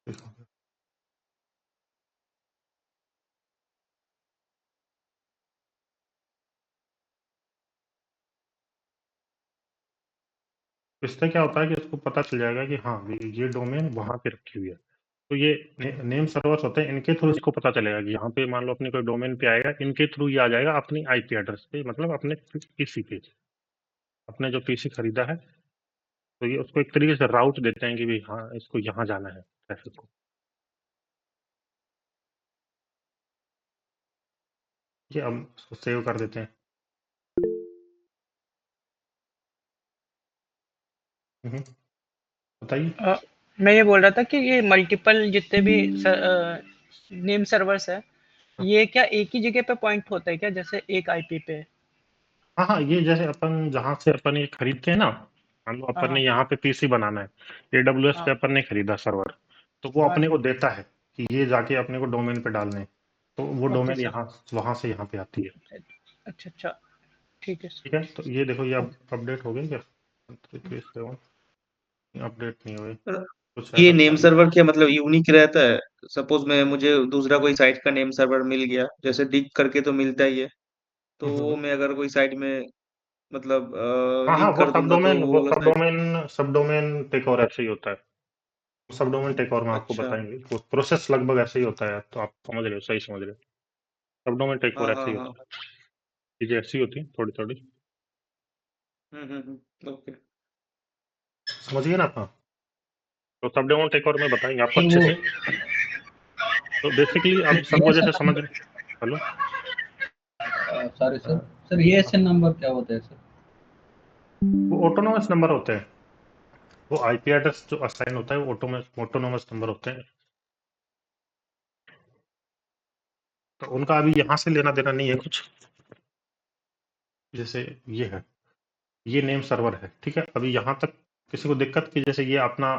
देखो, इससे क्या होता है कि इसको पता चल जाएगा कि हाँ ये डोमेन वहाँ पे रखी हुई है। तो ये नेम सर्वर्स होते हैं, इनके थ्रू इसको पता चलेगा कि यहाँ पे मान लो अपने कोई डोमेन पे आएगा, इनके थ्रू ये आ जाएगा अपनी आईपी एड्रेस पे, मतलब अपने पीसी पे, अपने जो पीसी खरीदा है। तो ये उसको एक तरीके से राउट देते हैं कि भाई हाँ इसको यहाँ जाना है ट्रैफिक को। ये अब उसको सेव कर देते हैं। बताइए। मैं ये बोल रहा था कि ये मल्टीपल जितने भी नेम सर्वर्स है, ये क्या एक ही जगह पे पॉइंट होता है क्या, जैसे एक आईपी पे? हाँ हाँ, ये जैसे अपन जहाँ से अपन ये खरीदते हैं ना, मान लो अपन हाँ ने यहाँ पे पीसी बनाना है, AWS पे हाँ अपन ने खरीदा सर्वर, तो वो हाँ अपने को जी। देता है कि ये जाके अपने को डोमेन पे डालने हैं। तो वो ओके डोमेन सर। यहाँ वहां से यहाँ पे आती है। अच्छा अच्छा, ठीक है सर। ठीक है, तो ये देखो ये अब अपडेट हो गई क्या? 337 अपडेट नहीं हुई, कुछ ये एरर नेम आ गया। सर्वर क्या मतलब यूनिक रहता है? सपोज मैं मुझे दूसरा कोई साइट का नेम सर्वर मिल गया, जैसे डिग करके तो मिलता ही है, तो हम्म, वो हम्म। मैं अगर कोई साइट में मतलब हाँ हाँ, लिंक कर दूंगा तो वो वाला साइट। सब डोमेन टेक ओवर ऐसे ही होता है। सब डोमेन टेक ओवर में आपको अच्छा। बताएंगे, वो प्रोसेस लगभग ऐसे ही होता है, तो आप समझ रहे हो, सही समझ रहे हो। सब डोमेन टेक ओवर हाँ ऐसे हाँ ही हाँ। होता है, चीजें ऐसी होती हैं थोड़ी थोड़ी। ओके। समझ गए ना आप? हाँ, तो सब डोमेन टेक ओवर में बताएंगे आपको सर अच्छे वो से। तो बेसिकली सर आप सबको जैसे समझ नंबर, रहे। हेलो। सॉरी सर, सर ये नंबर क्या होता है सर? वो ऑटोनोमस नंबर होते हैं, वो आईपी एड्रेस जो असाइन होता है वो ऑटोनोमस नंबर होते हैं। तो उनका अभी यहाँ से लेना देना नहीं है कुछ। जैसे ये है, ये नेम सर्वर है, ठीक है। अभी यहाँ तक किसी को दिक्कत कि जैसे ये अपना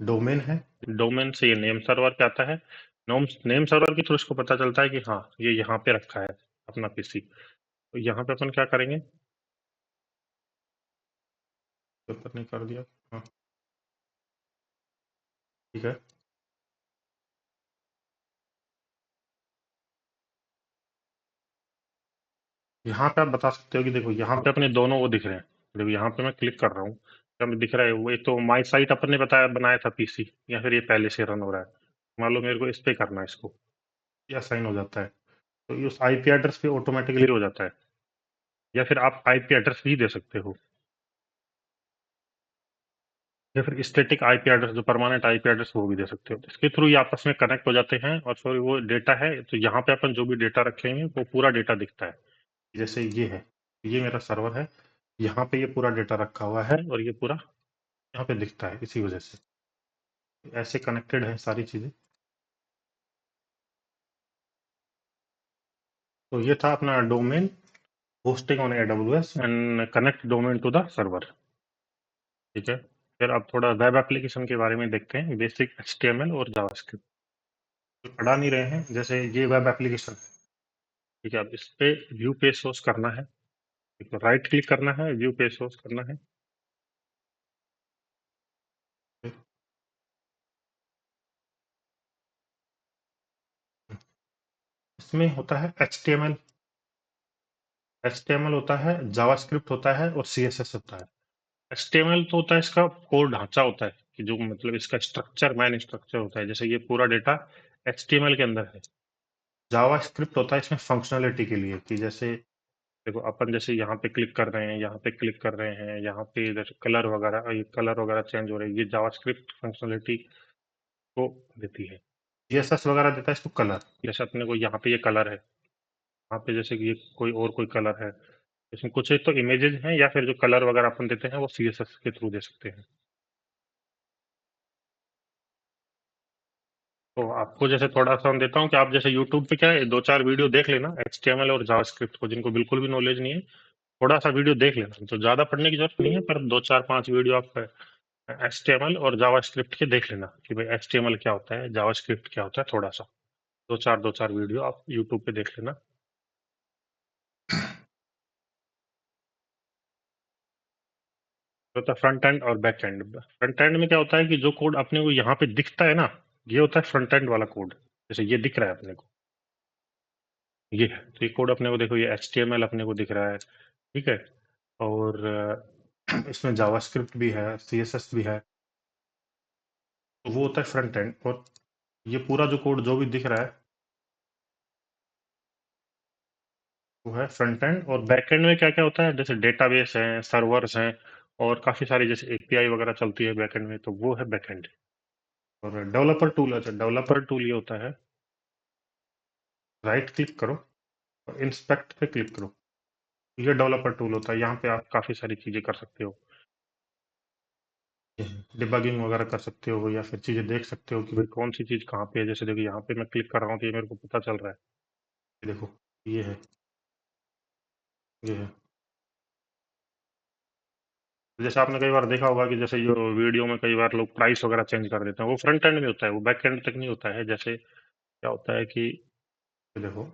डोमेन है, डोमेन से ये नेम सर्वर पे आता है, नेम सर्वर के थ्रू उसको पता चलता है कि हाँ ये यहाँ पे रखा है अपना पीसी। तो यहाँ पे अपन क्या करेंगे, पेपर नहीं कर दिया, हाँ ठीक है। यहाँ पे आप बता सकते हो कि देखो यहाँ पे अपने दोनों वो दिख रहे हैं। देखो यहाँ पे मैं क्लिक कर रहा हूँ, क्या मैं दिख रहा है, वो एक तो माई साइट अपन ने बताया बनाया था पीसी, या फिर ये पहले से रन हो रहा है। मान लो मेरे को इस पे करना है इसको, ये असाइन हो जाता है, तो ये उस आईपी एड्रेस पे ऑटोमेटिकली हो जाता है। या फिर आप आईपी एड्रेस भी दे सकते हो, या फिर स्टैटिक आईपी एड्रेस जो परमानेंट आईपी एड्रेस वो भी दे सकते हो। इसके थ्रू ये आपस में कनेक्ट हो जाते हैं, और फिर वो डेटा है तो यहाँ पे अपन जो भी डेटा रखेंगे वो पूरा डेटा दिखता है। जैसे ये है, ये मेरा सर्वर है, यहाँ पे ये पूरा डेटा रखा हुआ है और ये पूरा यहाँ पे दिखता है, इसी वजह से ऐसे कनेक्टेड है सारी चीजें। तो ये था अपना domain hosting on AWS and connect domain to the server. ठीक है, फिर अब थोड़ा वेब एप्लीकेशन के बारे में देखते हैं, बेसिक HTML और जावास्क्रिप्ट। तो पढ़ा नहीं रहे हैं, जैसे ये वेब एप्लीकेशन है, ठीक है। अब इस पे व्यू पेज सोर्स करना है, राइट क्लिक करना है, व्यू पेज सोर्स करना है, इसमें होता है HTML होता है, जावास्क्रिप्ट होता है और CSS होता है। HTML तो होता है इसका कोड ढांचा होता है कि जो मतलब इसका स्ट्रक्चर मैन स्ट्रक्चर होता है, जैसे ये पूरा डेटा HTML के अंदर है। जावास्क्रिप्ट होता है इसमें फंक्शनलिटी के लिए कि जैसे देखो अपन जैसे यहाँ पे क्लिक कर रहे हैं, यहाँ पे क्लिक कर रहे हैं, यहाँ पे इधर कलर वगैरह ये कलर वगैरह चेंज हो रहे हैं, ये जावास्क्रिप्ट फंक्शनलिटी को देती है। CSS वगैरह देता है इसको कलर, जैसे अपने को यहाँ पे ये कलर है, यहाँ पे जैसे कि ये कोई कलर है, इसमें कुछ एक तो इमेजेस हैं या फिर जो कलर वगैरह अपन देते हैं वो CSS के थ्रू दे सकते हैं। तो आपको जैसे थोड़ा सा हम देता हूँ कि आप जैसे यूट्यूब पे क्या है 2-4 वीडियो देख लेना HTML और जावास्क्रिप्ट को, जिनको बिल्कुल भी नॉलेज नहीं है थोड़ा सा वीडियो देख लेना, तो ज्यादा पढ़ने की जरूरत नहीं है, पर 2-4-5 वीडियो आप HTML और जावास्क्रिप्ट के देख लेना कि भाई HTML क्या होता है, जावास्क्रिप्ट क्या होता है, थोड़ा सा 2-4 वीडियो आप यूट्यूब पे देख लेना। होता है फ्रंट एंड और बैक एंड। फ्रंट एंड में क्या होता है कि जो कोड अपने को यहाँ पे दिखता है ना, ये होता है फ्रंट एंड वाला कोड, जैसे ये दिख रहा है अपने को, ये है तो ये कोड अपने को देखो, ये HTML अपने को दिख रहा है, ठीक है, और इसमें जावास्क्रिप्ट भी है, CSS भी है, तो वो होता है फ्रंट एंड। और ये पूरा जो कोड जो भी दिख रहा है वो है फ्रंट एंड। और बैक एंड में क्या क्या होता है, जैसे डेटाबेस है, सर्वर्स हैं, और काफ़ी सारी जैसे API वगैरह चलती है बैक एंड में, तो वो है बैक एंड। और डेवलपर टूल, अच्छा डेवलपर टूल ये होता है, राइट क्लिक करो और इंस्पेक्ट पे क्लिक करो, ये डेवलपर टूल होता है। यहाँ पे आप काफ़ी सारी चीज़ें कर सकते हो, डिबगिंग वगैरह कर सकते हो, या फिर चीज़ें देख सकते हो कि भाई कौन सी चीज़ कहाँ पे है। जैसे देखो यहाँ पे मैं क्लिक कर रहा हूँ तो ये मेरे को पता चल रहा है, ये देखो ये है, ये है। जैसे आपने कई बार देखा होगा कि जैसे ये वीडियो में कई बार लोग प्राइस वगैरह चेंज कर देते हैं, वो फ्रंट एंड में होता है, वो बैक एंड तक नहीं होता है। जैसे क्या होता है कि ये देखो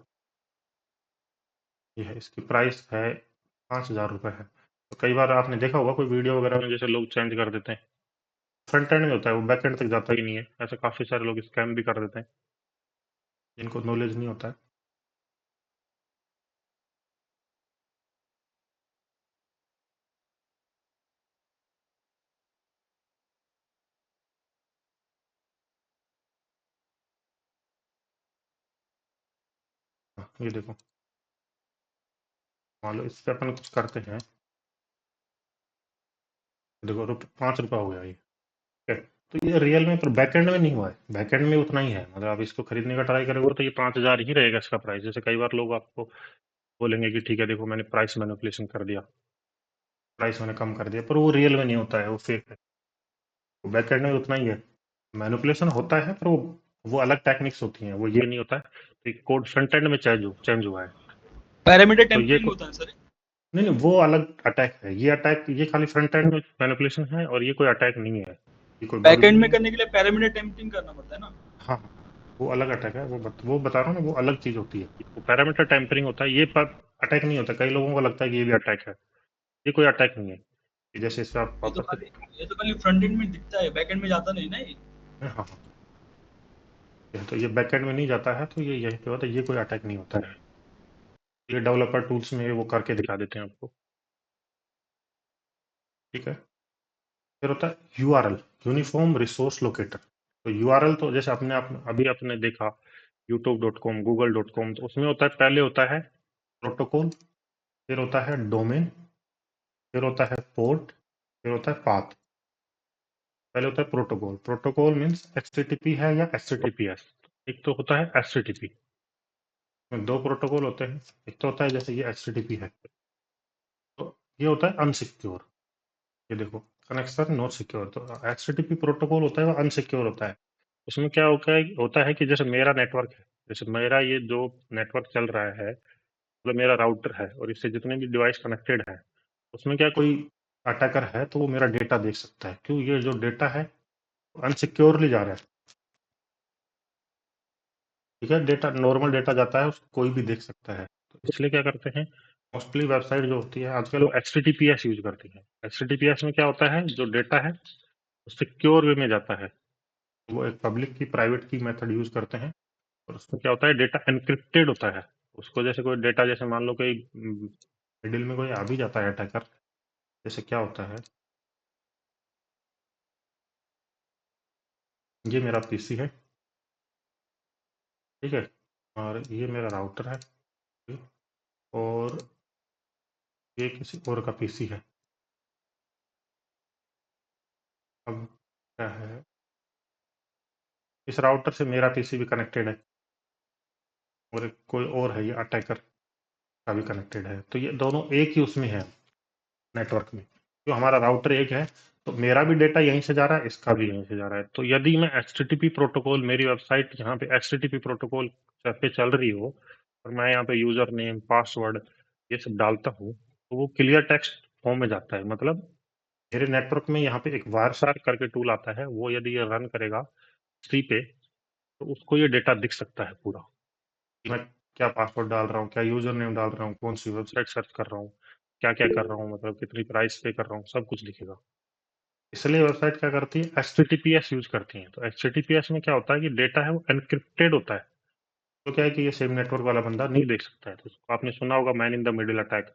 ये है, इसकी प्राइस है 5,000 रुपये है, तो कई बार आपने देखा होगा कोई वीडियो वगैरह में जैसे लोग चेंज कर देते हैं, फ्रंट एंड में होता है, वो बैक एंड तक जाता ही नहीं है। ऐसे काफ़ी सारे लोग स्कैम भी कर देते हैं जिनको नॉलेज नहीं होता है। हाँ, ये देखो मान लो इस पे अपन कुछ करते हैं, देखो 5 रुपये हो गया ये, ठीक है, तो ये रियल में पर बैकएंड में नहीं हुआ है, बैकएंड में उतना ही है, मतलब आप इसको खरीदने का ट्राई करोगे तो ये 5,000 ही रहेगा इसका प्राइस। जैसे कई बार लोग आपको बोलेंगे कि ठीक है देखो मैंने प्राइस मैनिपुलेशन कर दिया, प्राइस मैंने कम कर दिया, पर वो रियल में नहीं होता है, वो फेक है। बैकएंड में उतना ही है, मैनिपुलेशन होता है पर वो अलग टेक्निक्स होती हैं, वो ये नहीं होता है कि कोड फ्रंट एंड में चेंज हुआ है पैरामीटर तो ये टेम्परिंग होता है सर। नहीं नहीं, वो अलग अटैक है। ये अटैक ये खाली फ्रंट एंड में मैनिपुलेशन है, और ये कोई अटैक नहीं है, ये कोई बैक बग एंड नहीं में है। करने के लिए पैरामीटर टेम्परिंग करना पड़ता है ना। हाँ वो अलग अटैक है, वो बता रहा हूँ ना, वो अलग चीज होती है, वो पैरामीटर टेम्परिंग होता है, ये अटैक नहीं होता। कई लोगों को लगता है कि ये भी अटैक है, ये कोई अटैक नहीं है। कि जैसे इससे आप ये तो वापस खाली फ्रंट एंड में दिखता है, बैक एंड में जाता नहीं ना ये। हाँ हाँ, तो ये बैकएंड में नहीं जाता है, तो ये यहीं पे होता है, ये कोई अटैक नहीं होता है। ये डेवलपर टूल्स में वो करके दिखा देते हैं आपको, ठीक है। फिर होता है URL, यूनिफॉर्म रिसोर्स लोकेटर। तो URL तो जैसे अभी आपने देखा youtube.com, google.com, तो उसमें होता है, पहले होता है प्रोटोकॉल, फिर होता है डोमेन, फिर होता है पोर्ट, फिर होता है पाथ। पहले होता है प्रोटोकॉल, प्रोटोकॉल मीन्स HTTP है या HTTPS। एक तो होता है HTTP, में 2 प्रोटोकॉल होते हैं, एक तो होता है जैसे ये HTTP है, तो ये होता है अनसिक्योर, ये देखो कनेक्शन नॉट सिक्योर। तो HTTP प्रोटोकॉल होता है वो अनसिक्योर होता है। उसमें क्या होता है कि जैसे मेरा नेटवर्क है, जैसे मेरा ये जो नेटवर्क चल रहा है, मतलब मेरा राउटर है और इससे जितने भी डिवाइस कनेक्टेड है, उसमें क्या कोई अटैकर है तो वो मेरा डेटा देख सकता है। क्यों? ये जो डेटा है अनसिक्योरली जा रहा है, ठीक है, डेटा नॉर्मल डेटा जाता है, उसको कोई भी देख सकता है। तो इसलिए क्या करते हैं, मोस्टली वेबसाइट जो होती है आजकल वो HTTPS यूज करती है। HTTPS में क्या होता है, जो डेटा है सिक्योर वे में जाता है, वो एक पब्लिक की प्राइवेट की मेथड यूज करते हैं, और उसमें क्या होता है, डेटा एनक्रिप्टेड होता है। उसको जैसे कोई डेटा, जैसे मान लो कि मिडिल में कोई आ भी जाता है अटैकर, जैसे क्या होता है, ये मेरा पीसी है, ठीक है, और ये मेरा राउटर है, और ये किसी और का पीसी है। अब क्या है, इस राउटर से मेरा पीसी भी कनेक्टेड है, और एक कोई और है, ये अटैकर का भी कनेक्टेड है। तो ये दोनों एक ही उसमें है, नेटवर्क में। तो हमारा राउटर एक है, तो मेरा भी डेटा यहीं से जा रहा है, इसका भी यहीं से जा रहा है। तो यदि मैं HTTP प्रोटोकॉल, मेरी वेबसाइट यहाँ पे HTTP प्रोटोकॉल पे चल रही हो, और मैं यहाँ पे यूजर नेम, पासवर्ड ये सब डालता हूँ, तो वो क्लियर टेक्स्ट फॉर्म में जाता है। मतलब मेरे नेटवर्क में यहाँ पे एक वारसार करके टूल आता है, वो यदि ये रन करेगा सी पे, तो उसको ये डेटा दिख सकता है पूरा, कि मैं क्या पासवर्ड डाल रहा हूँ, क्या यूजर नेम डाल रहा हूँ, कौन सी वेबसाइट सर्च कर रहा हूँ, क्या क्या कर रहा हूँ, मतलब कितनी प्राइस पे कर रहा हूँ, सब कुछ दिखेगा। इसलिए वेबसाइट क्या करती है, HTTPS यूज करती है। तो HTTPS में क्या होता है कि डेटा है वो एनक्रिप्टेड होता है। तो क्या है कि ये सेम नेटवर्क वाला बंदा नहीं देख सकता है। तो आपने सुना होगा man in the middle attack.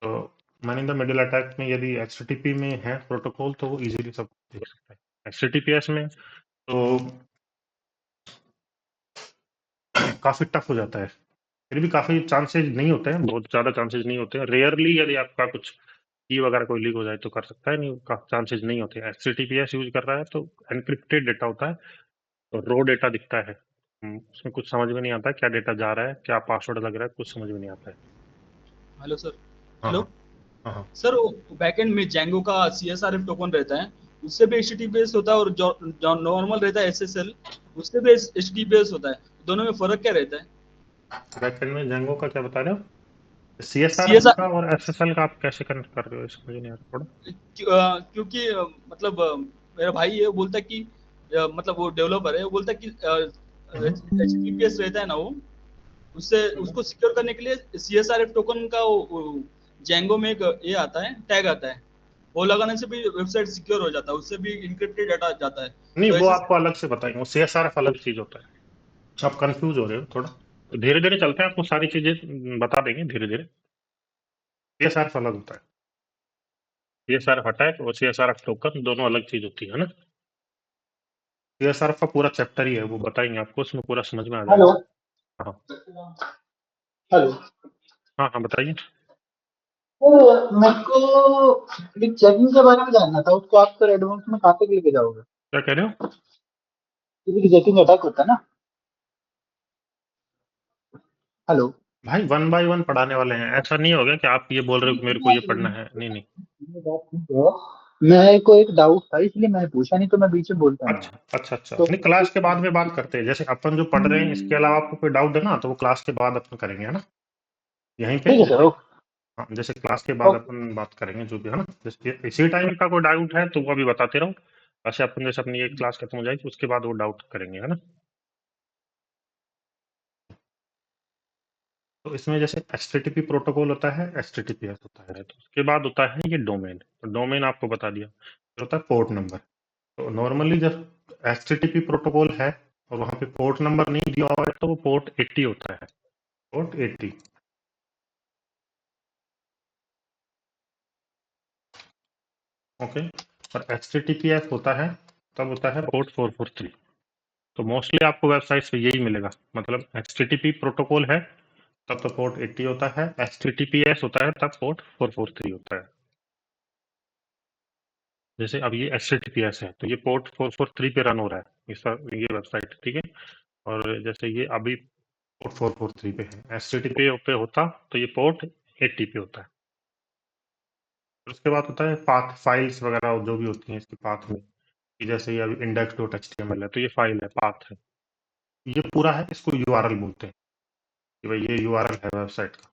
तो man in the middle attack में यदि HTTP में है प्रोटोकॉल, तो वो इजीली सब देख सकता है। HTTPS में तो काफी टफ हो जाता है, फिर भी काफी चांसेस नहीं होते हैं, बहुत ज्यादा चांसेस नहीं होते हैं। रेयरली यदि आपका कुछ की वगैरह कोई लीक हो जाए तो कर सकता है, नहीं चांसेस नहीं होते। HTTPS यूज कर रहा है तो एनक्रिप्टेड डेटा होता है, तो रो डेटा दिखता है। उसमें कुछ समझ में नहीं आता क्या डेटा जा रहा है, क्या पासवर्ड लग रहा है, कुछ समझ में नहीं आता है। Hello sir. हाँ हेलो हाँ हाँ सर, वो बैकएंड में Django का CSRF टोकन रहता है, उससे भी HTTPS होता है, और जो नॉर्मल रहता है SSL, उससे भी HTTPS होता है। दोनों में फर्क क्या रहता है? बैकएंड में जेंगो का क्या बता रहे हो? CSRF CSR का और SSL का आप कैसे कनेक्ट कर रहे हो, समझ नहीं आ रहा थोड़ा। क्योंकि मतलब मेरा भाई है, वो बोलता है कि मतलब वो डेवलपर है, वो बोलता है कि HTTPS रहता है ना, वो उससे उसको सिक्योर करने के लिए CSRF टोकन का वो Django में एक ये आता है, टैग आता है, वो लगाने से भी वेबसाइट सिक्योर हो जाता है, उससे भी इनक्रिप्टेड डाटा जाता है। नहीं, तो वो ऐसे आपको अलग से बताएंगे, वो CSRF अलग चीज होता है। आप कंफ्यूज हो रहे हो थोड़ा, तो धीरे धीरे चलते हैं, आपको सारी चीजें बता देंगे धीरे धीरे। CSRF अलग होता है, CSRF अटैक और CSRF टोकन दोनों अलग चीज होती है ना। CSRF का पूरा चैप्टर ही है, वो बताएंगे आपको, उसमें पूरा समझ में आ हेलो जाएगा। हाँ हेलो। हाँ हाँ बताइए। तो मेरे को एक चेकिंग के बारे में जानना था, उसको आप सर एडवांस में कहाँ तक लेके जाओगे? क्या कह रहे हो? क्योंकि चेकिंग अटैक होता है ना। हेलो। भाई 1 बाय 1 पढ़ाने वाले हैं, ऐसा नहीं होगा कि आप ये बोल रहे हो कि मेरे को ये पढ़ना है। नहीं नहीं। ये बात ठीक है, मेरे को एक डाउट था इसलिए मैंने पूछा, नहीं तो मैं बीच में बोलता नहीं। अच्छा अच्छा अच्छा, तो नहीं क्लास के बाद में बात करते हैं, जैसे अपन जो पढ़ रहे हैं इसके अलावा आपको कोई डाउट है ना, तो वो क्लास के बाद अपन करेंगे, है ना, यहीं पे। ठीक है सर, ओके हाँ, जैसे क्लास के बाद ओके। अपन बात करेंगे जो भी, है ना। जैसे इसी टाइम का कोई डाउट है तो वो अभी बताते रहो, वैसे अपन जैसे अपनी एक क्लास खत्म हो जाएगी उसके बाद वो डाउट करेंगे, है ना। तो इसमें जैसे HTTP प्रोटोकॉल होता है, HTTPS होता है, तो उसके बाद होता है ये डोमेन। तो डोमेन आपको बता दिया, फिर होता है पोर्ट नंबर। तो नॉर्मली जब HTTP प्रोटोकॉल है और वहां पे पोर्ट नंबर नहीं दिया हुआ है, तो वो पोर्ट 80 होता है, पोर्ट 80। ओके। और HTTPS होता है, तब होता है पोर्ट 443। तो मोस्टली आपको वेबसाइट पे यही मिलेगा, मतलब HTTP प्रोटोकॉल है तब तो पोर्ट 80 होता है, HTTPS होता है तब पोर्ट 443 होता है। जैसे अब ये HTTPS है तो ये पोर्ट 443 पे रन हो रहा है ये वेबसाइट, ठीक है। और जैसे ये अभी पोर्ट 443 पे है, HTTP पे होता तो ये पोर्ट 80 पे होता है। फिर उसके बाद होता है पाथ, फाइल्स वगैरह जो भी होती हैं इसकी पाथ में, कि जैसे ये अभी index.html है तो ये फाइल है, पाथ है, ये पूरा है, इसको URL बोलते हैं कि भाई ये URL है वेबसाइट का,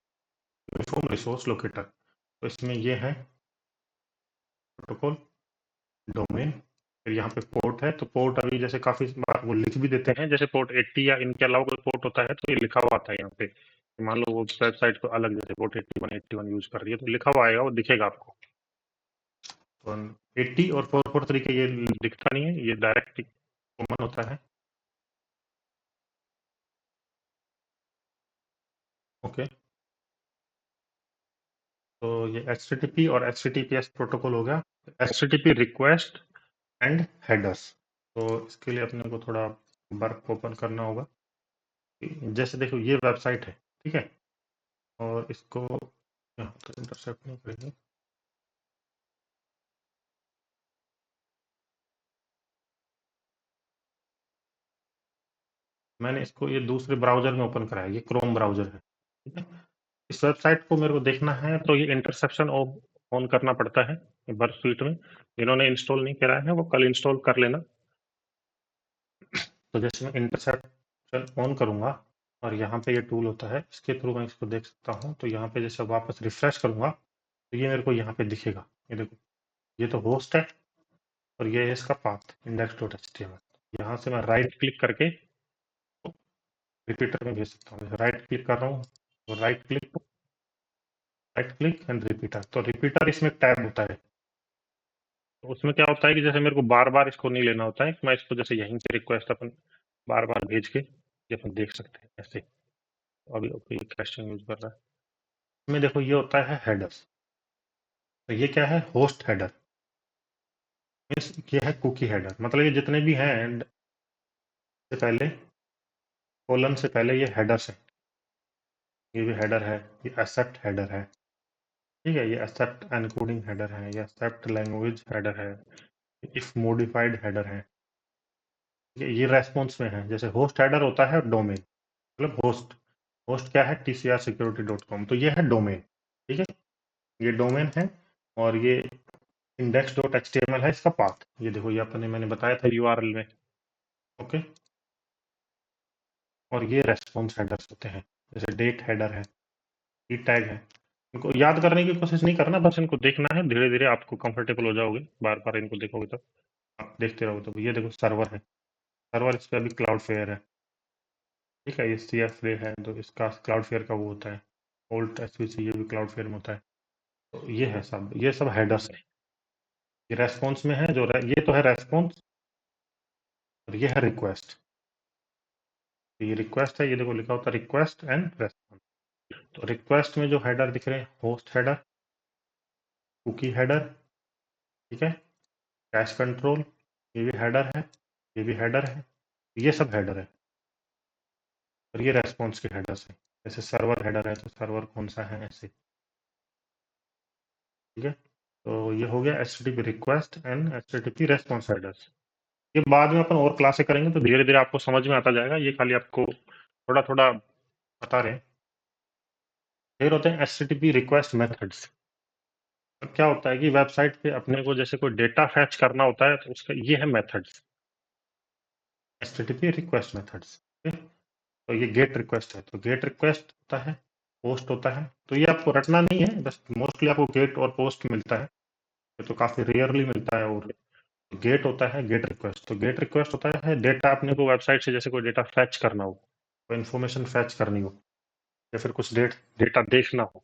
यूनिफॉर्म रिसोर्स लोकेटर। तो इसमें ये है प्रोटोकॉल, डोमेन, फिर यहाँ पे पोर्ट है। तो पोर्ट अभी जैसे काफी बार वो लिख भी देते हैं, जैसे पोर्ट 80 या इनके अलावा कोई पोर्ट होता है तो ये लिखा हुआ आता है यहाँ पे। मान लो वो वेबसाइट को अलग, जैसे पोर्ट 81 यूज कर रही है तो लिखा हुआ आएगा, वो दिखेगा आपको। तो 80 और 443 के ये दिखता नहीं है, ये डायरेक्ट कॉमन होता है। ओके, तो ये HTTP और HTTPS प्रोटोकॉल हो गया। HTTP रिक्वेस्ट एंड हेडर्स, तो इसके लिए अपने को थोड़ा वर्क ओपन करना होगा। जैसे देखो ये वेबसाइट है, ठीक है, और इसको यहाँ तो इंटरसेप्ट नहीं करेंगे। मैंने इसको ये दूसरे ब्राउजर में ओपन कराया, ये क्रोम ब्राउजर है, ठीक है। इस वेबसाइट को मेरे को देखना है तो ये इंटरसेप्शन ऑन करना पड़ता है बर्फ स्वीट में। जिन्होंने इंस्टॉल नहीं करा है वो कल इंस्टॉल कर लेना। तो जैसे मैं इंटरसेप्शन ऑन करूंगा और यहाँ पे ये टूल होता है, इसके थ्रू मैं इसको देख सकता हूँ। तो यहाँ पे जैसे वापस रिफ्रेश करूंगा तो ये मेरे को यहाँ पे दिखेगा। ये देखो, ये तो होस्ट है और ये है इसका पाथ index.html। यहाँ से मैं राइट क्लिक करके रिपीटर में भेज सकता हूँ। राइट क्लिक कर रहा हूँ तो राइट क्लिक एंड रिपीटर। तो रिपीटर इसमें टैब होता है, तो उसमें क्या होता है कि जैसे मेरे को बार बार इसको नहीं लेना होता है, मैं इसको जैसे यहीं से रिक्वेस्ट अपन बार बार भेज के ये अपन देख सकते हैं ऐसे। अभी ओके कैशिंग यूज कर रहा है। इसमें देखो ये होता है हेडर्स, तो ये क्या है, होस्ट हेडर मीन्स ये है कुकी हेडर, मतलब ये जितने भी हैं एंड से पहले कोलन से पहले ये हेडर्स है। ये भी हेडर है, ये एक्सेप्ट हेडर है, ठीक है, ये एक्सेप्ट एनकोडिंग हेडर है, ये एक्सेप्ट लैंग्वेज हेडर है, इफ मॉडिफाइड हेडर है, ये रेस्पॉन्स में है। जैसे होस्ट हेडर होता है डोमेन, मतलब होस्ट क्या है, tcrsecurity.com, तो ये है डोमेन, ठीक है, ये डोमेन है। और ये index.html है इसका पाथ। ये देखो, ये अपने मैंने बताया था URL में, ओके। और ये रेस्पॉन्स हेडर्स होते हैं, जैसे डेट हेडर है, ई टैग है। इनको याद करने की कोशिश नहीं करना, बस इनको देखना है, धीरे धीरे आपको कंफर्टेबल हो जाओगे। बार बार इनको देखोगे तो आप देखते रहोगे। तो ये देखो सर्वर है, सर्वर इस पर अभी क्लाउडफेयर है, ठीक है, ये CFA है तो इसका क्लाउडफेयर का वो होता है, ओल्ट SVC, ये भी क्लाउडफेयर में होता है। तो ये है सब, ये सब हेडर्स है। ये रेस्पॉन्स में है, ये तो है रेस्पॉन्स और ये है रिक्वेस्ट। तो ये रिक्वेस्ट है, ये देखो लिखा होता है रिक्वेस्ट एंड रेस्पॉन्स। तो रिक्वेस्ट में जो हेडर दिख रहे हैं, होस्ट हेडर, कुकी हेडर, ठीक है, कैश कंट्रोल, ये भी हेडर है, ये भी हेडर है, ये सब हेडर है। और ये रेस्पॉन्स के हेडर्स है, जैसे सर्वर हेडर है तो सर्वर कौन सा है, ऐसे, ठीक है। तो ये हो गया HTTP request and HTTP response headers. ये बाद में अपन और क्लासे करेंगे तो धीरे धीरे आपको समझ में आता जाएगा, ये खाली आपको थोड़ा थोड़ा बता रहे हैं। फिर होते हैं HTTP रिक्वेस्ट मेथड्स। क्या होता है कि वेबसाइट पे अपने को जैसे कोई डेटा फैच करना होता है तो उसका ये है मेथड्स, HTTP रिक्वेस्ट मेथड्स। तो ये गेट रिक्वेस्ट है, तो गेट रिक्वेस्ट होता है, पोस्ट होता है। तो ये आपको रटना नहीं है, बस मोस्टली आपको गेट और पोस्ट मिलता है, ये तो काफी रेयरली मिलता है। और गेट होता है गेट रिक्वेस्ट, तो गेट रिक्वेस्ट होता है डेटा अपने को वेबसाइट से जैसे कोई डेटा फैच करना हो, कोई इन्फॉर्मेशन फैच करनी हो, या फिर कुछ डेटा देखना हो,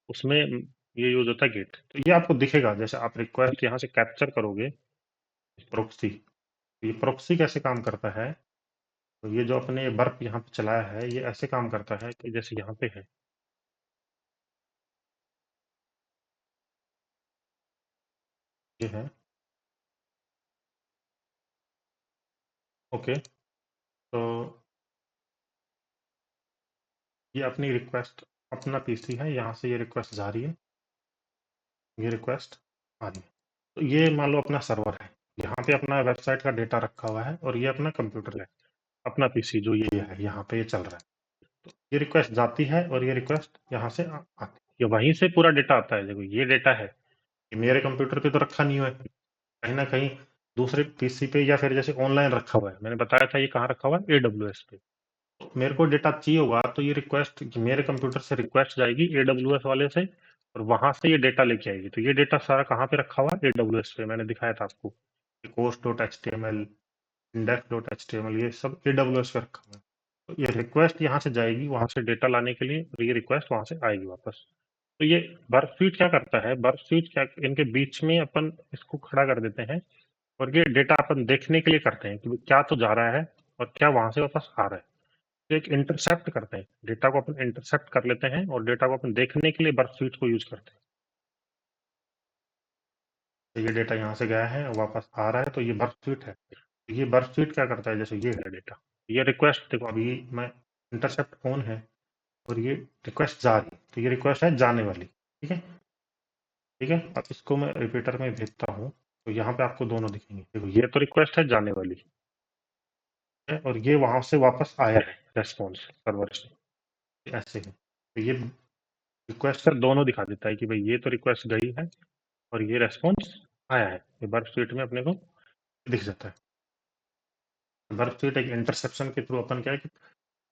उसमें ये यूज होता है गेट। तो ये आपको दिखेगा, जैसे आप रिक्वेस्ट यहाँ से कैप्चर करोगे प्रोक्सी, ये प्रोक्सी कैसे काम करता है। तो ये जो अपने बर्फ यहाँ पे चलाया है, ये ऐसे काम करता है कि जैसे यहाँ पे है, ये है, ओके। तो ये अपनी रिक्वेस्ट, अपना पीसी है, यहाँ से ये रिक्वेस्ट जा रही है, ये रिक्वेस्ट आ रही है। तो ये मान लो अपना सर्वर है, यहाँ पे अपना वेबसाइट का डेटा रखा हुआ है, और ये अपना कंप्यूटर है, अपना पीसी जो ये है, यहाँ पे ये चल रहा है। तो ये रिक्वेस्ट जाती है और ये रिक्वेस्ट यहाँ से आती है, ये वहीं से पूरा डेटा आता है। देखो ये डेटा है, ये मेरे कंप्यूटर पे तो रखा नहीं हुआ है, कहीं ना कहीं दूसरे पीसी पे, या फिर जैसे ऑनलाइन रखा हुआ है। मैंने बताया था ये कहाँ रखा हुआ है, AWS पे। तो मेरे को डेटा चाहिए होगा तो ये रिक्वेस्ट मेरे कंप्यूटर से रिक्वेस्ट जाएगी AWS वाले से, और वहां से ये डेटा लेके आएगी। तो ये डेटा सारा कहाँ पे रखा हुआ है, AWS पे, मैंने दिखाया था आपको, course.html, index.html, ये सब AWS पे रखा हुआ है। तो ये रिक्वेस्ट यहाँ से जाएगी वहां से डेटा लाने के लिए, और ये रिक्वेस्ट वहां से आएगी वापस। तो ये बर्फ स्वीट क्या करता है, बर्फ स्वीट क्या, इनके बीच में अपन इसको खड़ा कर देते हैं, और ये डेटा अपन देखने के लिए करते हैं कि क्या तो जा रहा है और क्या वहां से वापस आ रहा है। एक इंटरसेप्ट करते हैं, डेटा को अपन इंटरसेप्ट कर लेते हैं और डेटा को अपन देखने के लिए बर्फ स्वीट को यूज करते हैं। तो ये डेटा यहाँ से गया है, वापस आ रहा है, तो ये बर्फ स्वीट है। ये बर्फ स्वीट क्या करता है, जैसे ये है डेटा, ये रिक्वेस्ट देखो, अभी मैं इंटरसेप्ट ऑन है और ये रिक्वेस्ट जा रही है, तो ये रिक्वेस्ट है जाने वाली, ठीक है ठीक है। अब इसको मैं रिपीटर में भेजता हूँ, तो यहाँ पे आपको दोनों दिखेंगे। देखो ये तो रिक्वेस्ट है जाने वाली है, और ये वहां से वापस आया है रेस्पॉन्स सर्वर से, ऐसे है। तो ये रिक्वेस्ट का दोनों दिखा देता है कि भाई ये तो रिक्वेस्ट गई है और ये रेस्पॉन्स आया है। ये बर्फ स्वीट में अपने को दिख जाता है। बर्फ स्वीट एक इंटरसेप्शन के थ्रू अपन क्या है कि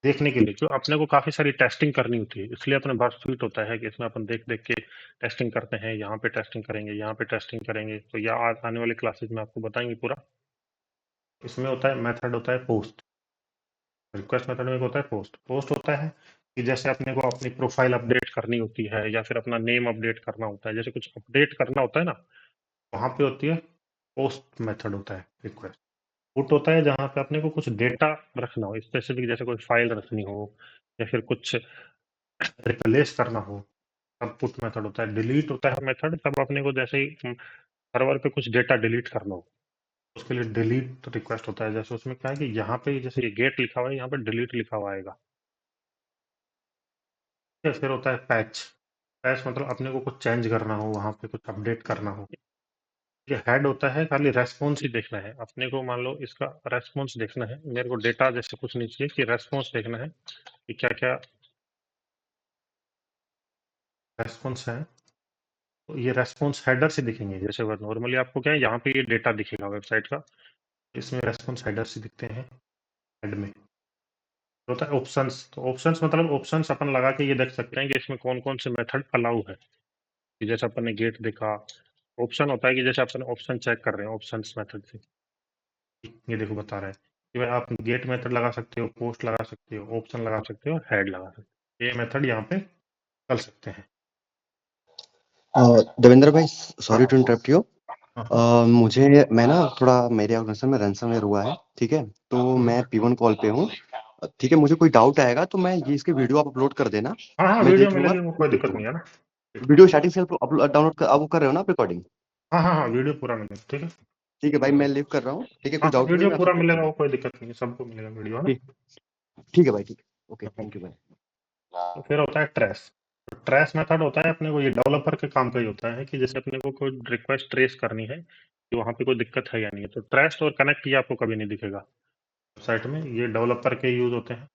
देखने के लिए, जो अपने को काफी सारी टेस्टिंग करनी होती है, इसलिए अपने बर्फ स्वीट होता है कि इसमें अपन देख देख के टेस्टिंग करते हैं। यहाँ पे टेस्टिंग करेंगे, यहाँ पे टेस्टिंग करेंगे, तो यह आने वाले क्लासेस में आपको बताएंगे पूरा। इसमें होता है मेथड होता है पोस्ट, रिक्वेस्ट मेथड में होता है पोस्ट। पोस्ट होता है कि जैसे अपने को अपनी प्रोफाइल अपडेट करनी होती है या फिर अपना नेम अपडेट करना होता है, जैसे कुछ अपडेट करना होता है ना, वहां पे होती है पोस्ट मेथड होता है रिक्वेस्ट। पुट होता है जहाँ पे अपने को कुछ डेटा रखना हो स्पेसिफिक, जैसे कोई फाइल रखनी हो या फिर कुछ रिप्लेस करना हो, तब पुट मेथड होता है। डिलीट होता है मेथड, तब अपने को जैसे ही सर्वर पे कुछ डेटा डिलीट करना हो, उसके लिए डिलीट रिक्वेस्ट होता है। जैसे उसमें क्या है कि यहाँ पे जैसे ये गेट लिखा हुआ है, यहाँ पे डिलीट लिखा हुआ आएगा। फिर होता है पैच। पैच मतलब अपने को कुछ चेंज करना हो, वहां पे कुछ अपडेट करना हो। ये हेड होता है, खाली रेस्पॉन्स ही देखना है अपने को। मान लो इसका रेस्पॉन्स देखना है, मेरे को डेटा जैसे कुछ नहीं चाहिए, कि रेस्पॉन्स देखना है कि क्या क्या रेस्पॉन्स है। तो ये रेस्पॉन्स हेडर से दिखेंगे। जैसे नॉर्मली आपको क्या है, यहाँ पे ये डेटा दिखेगा वेबसाइट का, इसमें रेस्पॉन्स हेडर से दिखते हैं। हेड में होता है ऑप्शंस। तो ऑप्शंस मतलब ऑप्शंस अपन लगा के ये देख सकते हैं कि इसमें कौन कौन से मेथड अलाउ है। कि जैसे अपन ने गेट देखा, ऑप्शन होता है कि जैसे अपन ऑप्शन चेक कर रहे हैं ऑप्शंस मेथड से, ये देखो बता रहा है कि भाई आप गेट मेथड लगा सकते हो, पोस्ट लगा सकते हो, ऑप्शन लगा सकते हो, हेड लगा सकते हो। ये मेथड यहाँ पे चल सकते हैं। देवेंद्र भाई, सॉरी हाँ टू इंटरप्ट यू। हाँ मुझे मैं ना थोड़ा मेरे ऑर्गेनाइजेशन में रैंसमवेयर हुआ है, ठीक है, तो मैं P1 कॉल पे हूँ, ठीक है। मुझे कोई डाउट आएगा तो मैं ये इसके वीडियो आप अपलोड कर देना, हाँ हाँ, मैं वीडियो देख लूंगा, मिलेगी, वो कोई देख दिक्कत नहीं लूंगा। है ना। वीडियो स्टार्टिंग से डाउनलोड कर, आप वो कर रहे हो ना आप रिकॉर्डिंग? हाँ हाँ हाँ, वीडियो पूरा मिलेगा, ठीक है। ठीक है भाई, मैं लिव कर रहा हूँ, ठीक है। हाँ कुछ डाउट हुए वीडियो मैं आपसे पूरा पूछ मिलेगा, वो लूंगा। कोई दिक्कत नहीं है, सबको मिलेगा वीडियो, है ना। ठीक ठीक है भाई, ठीक है, ओके, थैंक यू भाई। तो फिर होता है ट्रेस। तो ट्रेस मेथड होता है अपने को, ये डेवलपर के काम का ही होता है कि जैसे अपने को कोई रिक्वेस्ट ट्रेस करनी है कि वहाँ पे कोई दिक्कत है या नहीं है, तो ट्रेस और कनेक्ट ये आपको कभी नहीं दिखेगा वेबसाइट में, ये डेवलपर के यूज होते हैं।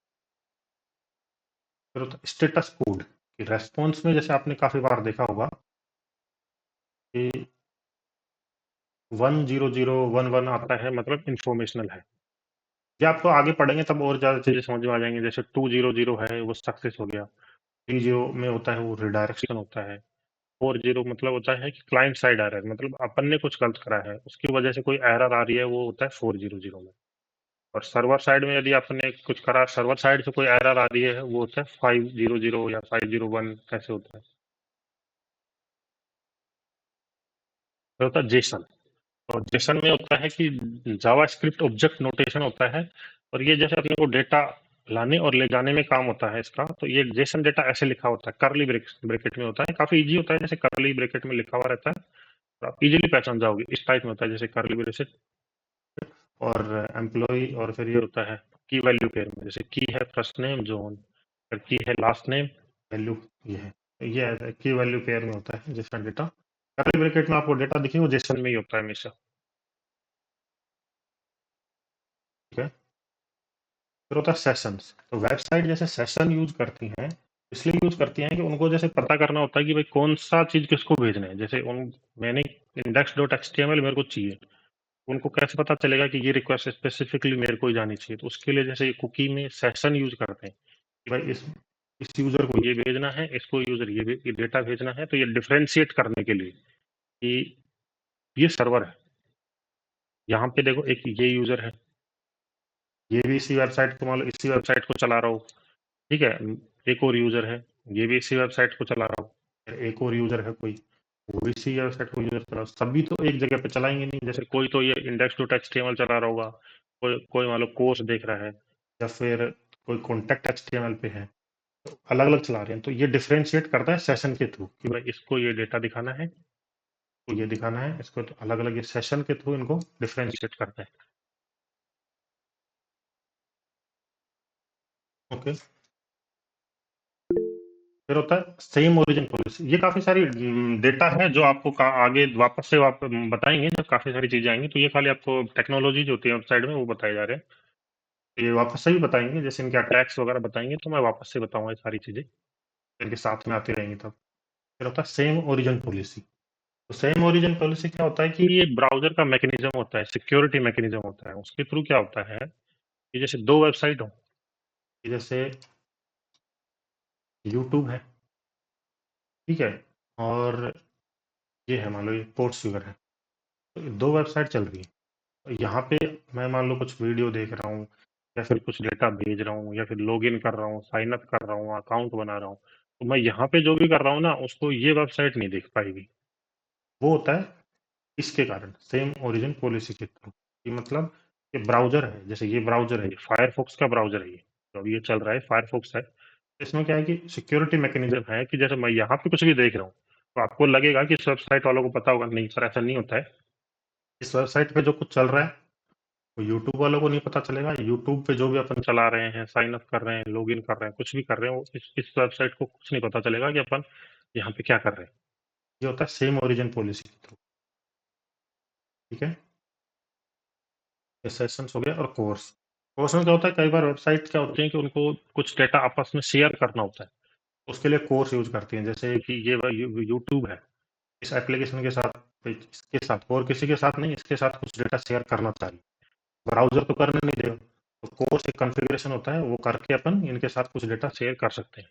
फिर होता है स्टेटस कोड, कि रेस्पॉन्स में जैसे आपने काफी बार देखा होगा कि 10011 आता है, मतलब इंफॉर्मेशनल है। ये आपको आगे पढ़ेंगे तब और ज्यादा चीजें समझ में आ जाएंगी। जैसे 200 है वो सक्सेस हो गया, 30 में होता है वो रिडायरेक्शन होता है, 40 मतलब होता है कि क्लाइंट साइड एरर, मतलब अपन ने कुछ गलत करा है उसकी वजह से कोई एरर आ रही है, वो होता है 400 में। और सर्वर साइड में यदि आपने कुछ करा, सर्वर साइड से कोई एरर आ रही है, वो होता है 500 या 501, कैसे होता है। फिर होता है जेसन। और जेसन में होता है कि जावास्क्रिप्ट ऑब्जेक्ट नोटेशन होता है, और ये जैसे अपने को डेटा लाने और ले जाने में काम होता है इसका। तो ये जेसन डेटा ऐसे लिखा होता है, कर्ली ब्रैकेट में होता है, काफी इजी होता है, जैसे कर्ली ब्रैकेट में लिखा हुआ रहता है, तो आप इजीली पहचान जाओगे। इस टाइप में होता है जैसे कर्ली ब्रैकेट और एम्प्लॉय, और फिर ये होता है की वैल्यू पेयर में, जैसे की है फर्स्ट नेम जॉन, फिर की है लास्ट नेम, वैल्यू ये है, ये की वैल्यू पेयर में होता है जेसन डेटा। कर्ली ब्रैकेट में आपको डेटा दिखे, वो जेसन में ही होता है हमेशा, ठीक है। फिर होता है सेशंस। तो वेबसाइट जैसे सेशन यूज करती हैं, इसलिए यूज करती हैं कि उनको जैसे पता करना होता है कि भाई कौन सा चीज किसको भेजना है। जैसे उन मैंने index.html मेरे को चाहिए, उनको कैसे पता चलेगा कि ये रिक्वेस्ट स्पेसिफिकली मेरे को ही जानी चाहिए। तो उसके लिए जैसे कुकी में सेशन यूज करते हैं कि भाई इस यूजर को ये भेजना है, इसको यूजर ये डेटा भेजना है। तो ये डिफरेंशिएट करने के लिए कि ये सर्वर है, यहाँ पे देखो एक ये यूजर है, ये भी इसी वेबसाइट को, मान लो इसी वेबसाइट को चला रहा हो, ठीक है। एक और यूजर है, ये भी इसी वेबसाइट को चला रहा हो, एक और यूजर है कोई, वो भी इसी वेबसाइट को यूजर चला, सभी तो एक जगह पे चलाएंगे नहीं। जैसे कोई तो ये index.html चला रहा होगा, कोई कोई मान लो कोर्स देख रहा है, या फिर कोई कॉन्टैक्ट एचटीएमएल पे है, तो अलग-अलग चला रहे हैं, तो ये डिफरेंशिएट करता है सेशन के थ्रू कि भाई इसको ये डेटा दिखाना है, तो ये दिखाना है, इसको तो अलग-अलग ये सेशन के थ्रू इनको डिफरेंशिएट करता है। ओके। फिर होता है सेम ओरिजिन पॉलिसी। ये काफ़ी सारी डेटा है जो आपको आगे वापस से बताएंगे जब काफ़ी सारी चीज़ें आएंगी, तो ये खाली आपको टेक्नोलॉजी जो होती है वेबसाइट में वो बताए जा रहे हैं। ये वापस से भी बताएंगे, जैसे इनके अटैक्स वगैरह बताएंगे तो मैं वापस से बताऊंगा ये सारी चीज़ें, इनके साथ में आती रहेंगी तब। फिर होता है सेम ओरिजिन पॉलिसी। तो सेम ओरिजिन पॉलिसी क्या होता है कि ये ब्राउजर का मैकेनिज्म होता है, सिक्योरिटी मैकेनिज्म होता है। उसके थ्रू क्या होता है कि जैसे दो वेबसाइट हो, जैसे यूट्यूब है, ठीक है, और ये है मान लो ये पोर्ट्स यूगर है, तो दो वेबसाइट चल रही है। तो यहाँ पे मैं मान लो कुछ वीडियो देख रहा हूँ या फिर कुछ डेटा भेज रहा हूँ या फिर लॉगिन कर रहा हूँ, साइन अप कर रहा हूँ, अकाउंट बना रहा हूँ, तो मैं यहाँ पे जो भी कर रहा हूँ ना उसको ये वेबसाइट नहीं देख पाएगी। वो होता है इसके कारण सेम ओरिजिन पॉलिसी के थ्रू। कि मतलब ये ब्राउजर है, जैसे ये ब्राउजर है, ये फायरफॉक्स का ब्राउजर है, ये तो अभी ये चल रहा है फायरफॉक्स है। इसमें क्या है कि सिक्योरिटी मैकेनिज्म है कि जैसे मैं यहाँ पे कुछ भी देख रहा हूँ तो आपको लगेगा कि इस वेबसाइट वालों को पता होगा, नहीं सर ऐसा नहीं होता है। इस वेबसाइट पे जो कुछ चल रहा है वो यूट्यूब वालों को नहीं पता चलेगा। यूट्यूब पे जो भी अपन चला रहे हैं, साइन अप कर रहे हैं, लॉगिन कर रहे हैं, कुछ भी कर रहे हैं, वो इस वेबसाइट को कुछ नहीं पता चलेगा कि अपन यहाँ पे क्या कर रहे हैं। ये होता है सेम ओरिजिन पॉलिसी के थ्रू, ठीक है। ये सेशंस हो गया। और कोर्स, कोर्स में क्या होता है, कई बार वेबसाइट क्या होती है कि उनको कुछ डेटा आपस में शेयर करना होता है, उसके लिए कोर्स यूज करती हैं। जैसे कि ये यूट्यूब है, इस एप्लीकेशन के साथ, इसके साथ और किसी के साथ नहीं, इसके साथ कुछ डेटा शेयर करना चाहिए, ब्राउजर तो करने नहीं देगा, तो कोर्स एक कॉन्फ़िगरेशन होता है, वो करके अपन इनके साथ कुछ डेटा शेयर कर सकते हैं।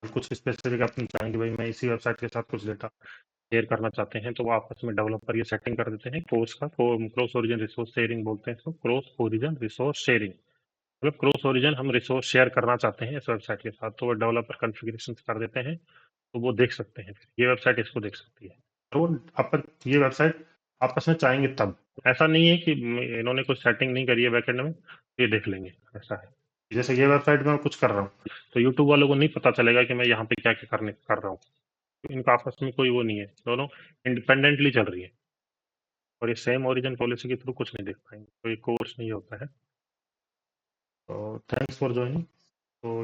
कुछ स्पेसिफिक अपन चाहेंगे भाई मैं इसी वेबसाइट के साथ कुछ डेटा शेयर करना चाहते हैं, तो वो आपस में डेवलपर ये सेटिंग कर देते हैं। कोर्स का क्रॉस ओरिजिन रिसोर्स शेयरिंग बोलते हैं इसको, क्रॉस ओरिजिन रिसोर्स शेयरिंग। मतलब क्रॉस ओरिजिन हम रिसोर्स शेयर करना चाहते हैं इस वेबसाइट के साथ, तो वो डेवलपर कॉन्फ़िगरेशन कर देते हैं, तो वो देख सकते हैं। फिर ये वेबसाइट इसको देख सकती है, तो अपन ये वेबसाइट आपस में चाहेंगे तब। ऐसा नहीं है कि इन्होंने कोई सेटिंग नहीं करी है बैकएंड में तो ये देख लेंगे, ऐसा है। जैसे ये वेबसाइट में मैं कुछ कर रहा हूँ तो यूट्यूब वालों को नहीं पता चलेगा कि मैं यहाँ पे क्या क्या कर रहा हूँ। तो इनका आपस में कोई वो नहीं है, दोनों इंडिपेंडेंटली चल रही है। और ये सेम ओरिजिन पॉलिसी के थ्रू कुछ नहीं देख पाएंगे, तो ये कोर्स नहीं होता है। तो थैंक्स फॉर ज्वाइनिंग। तो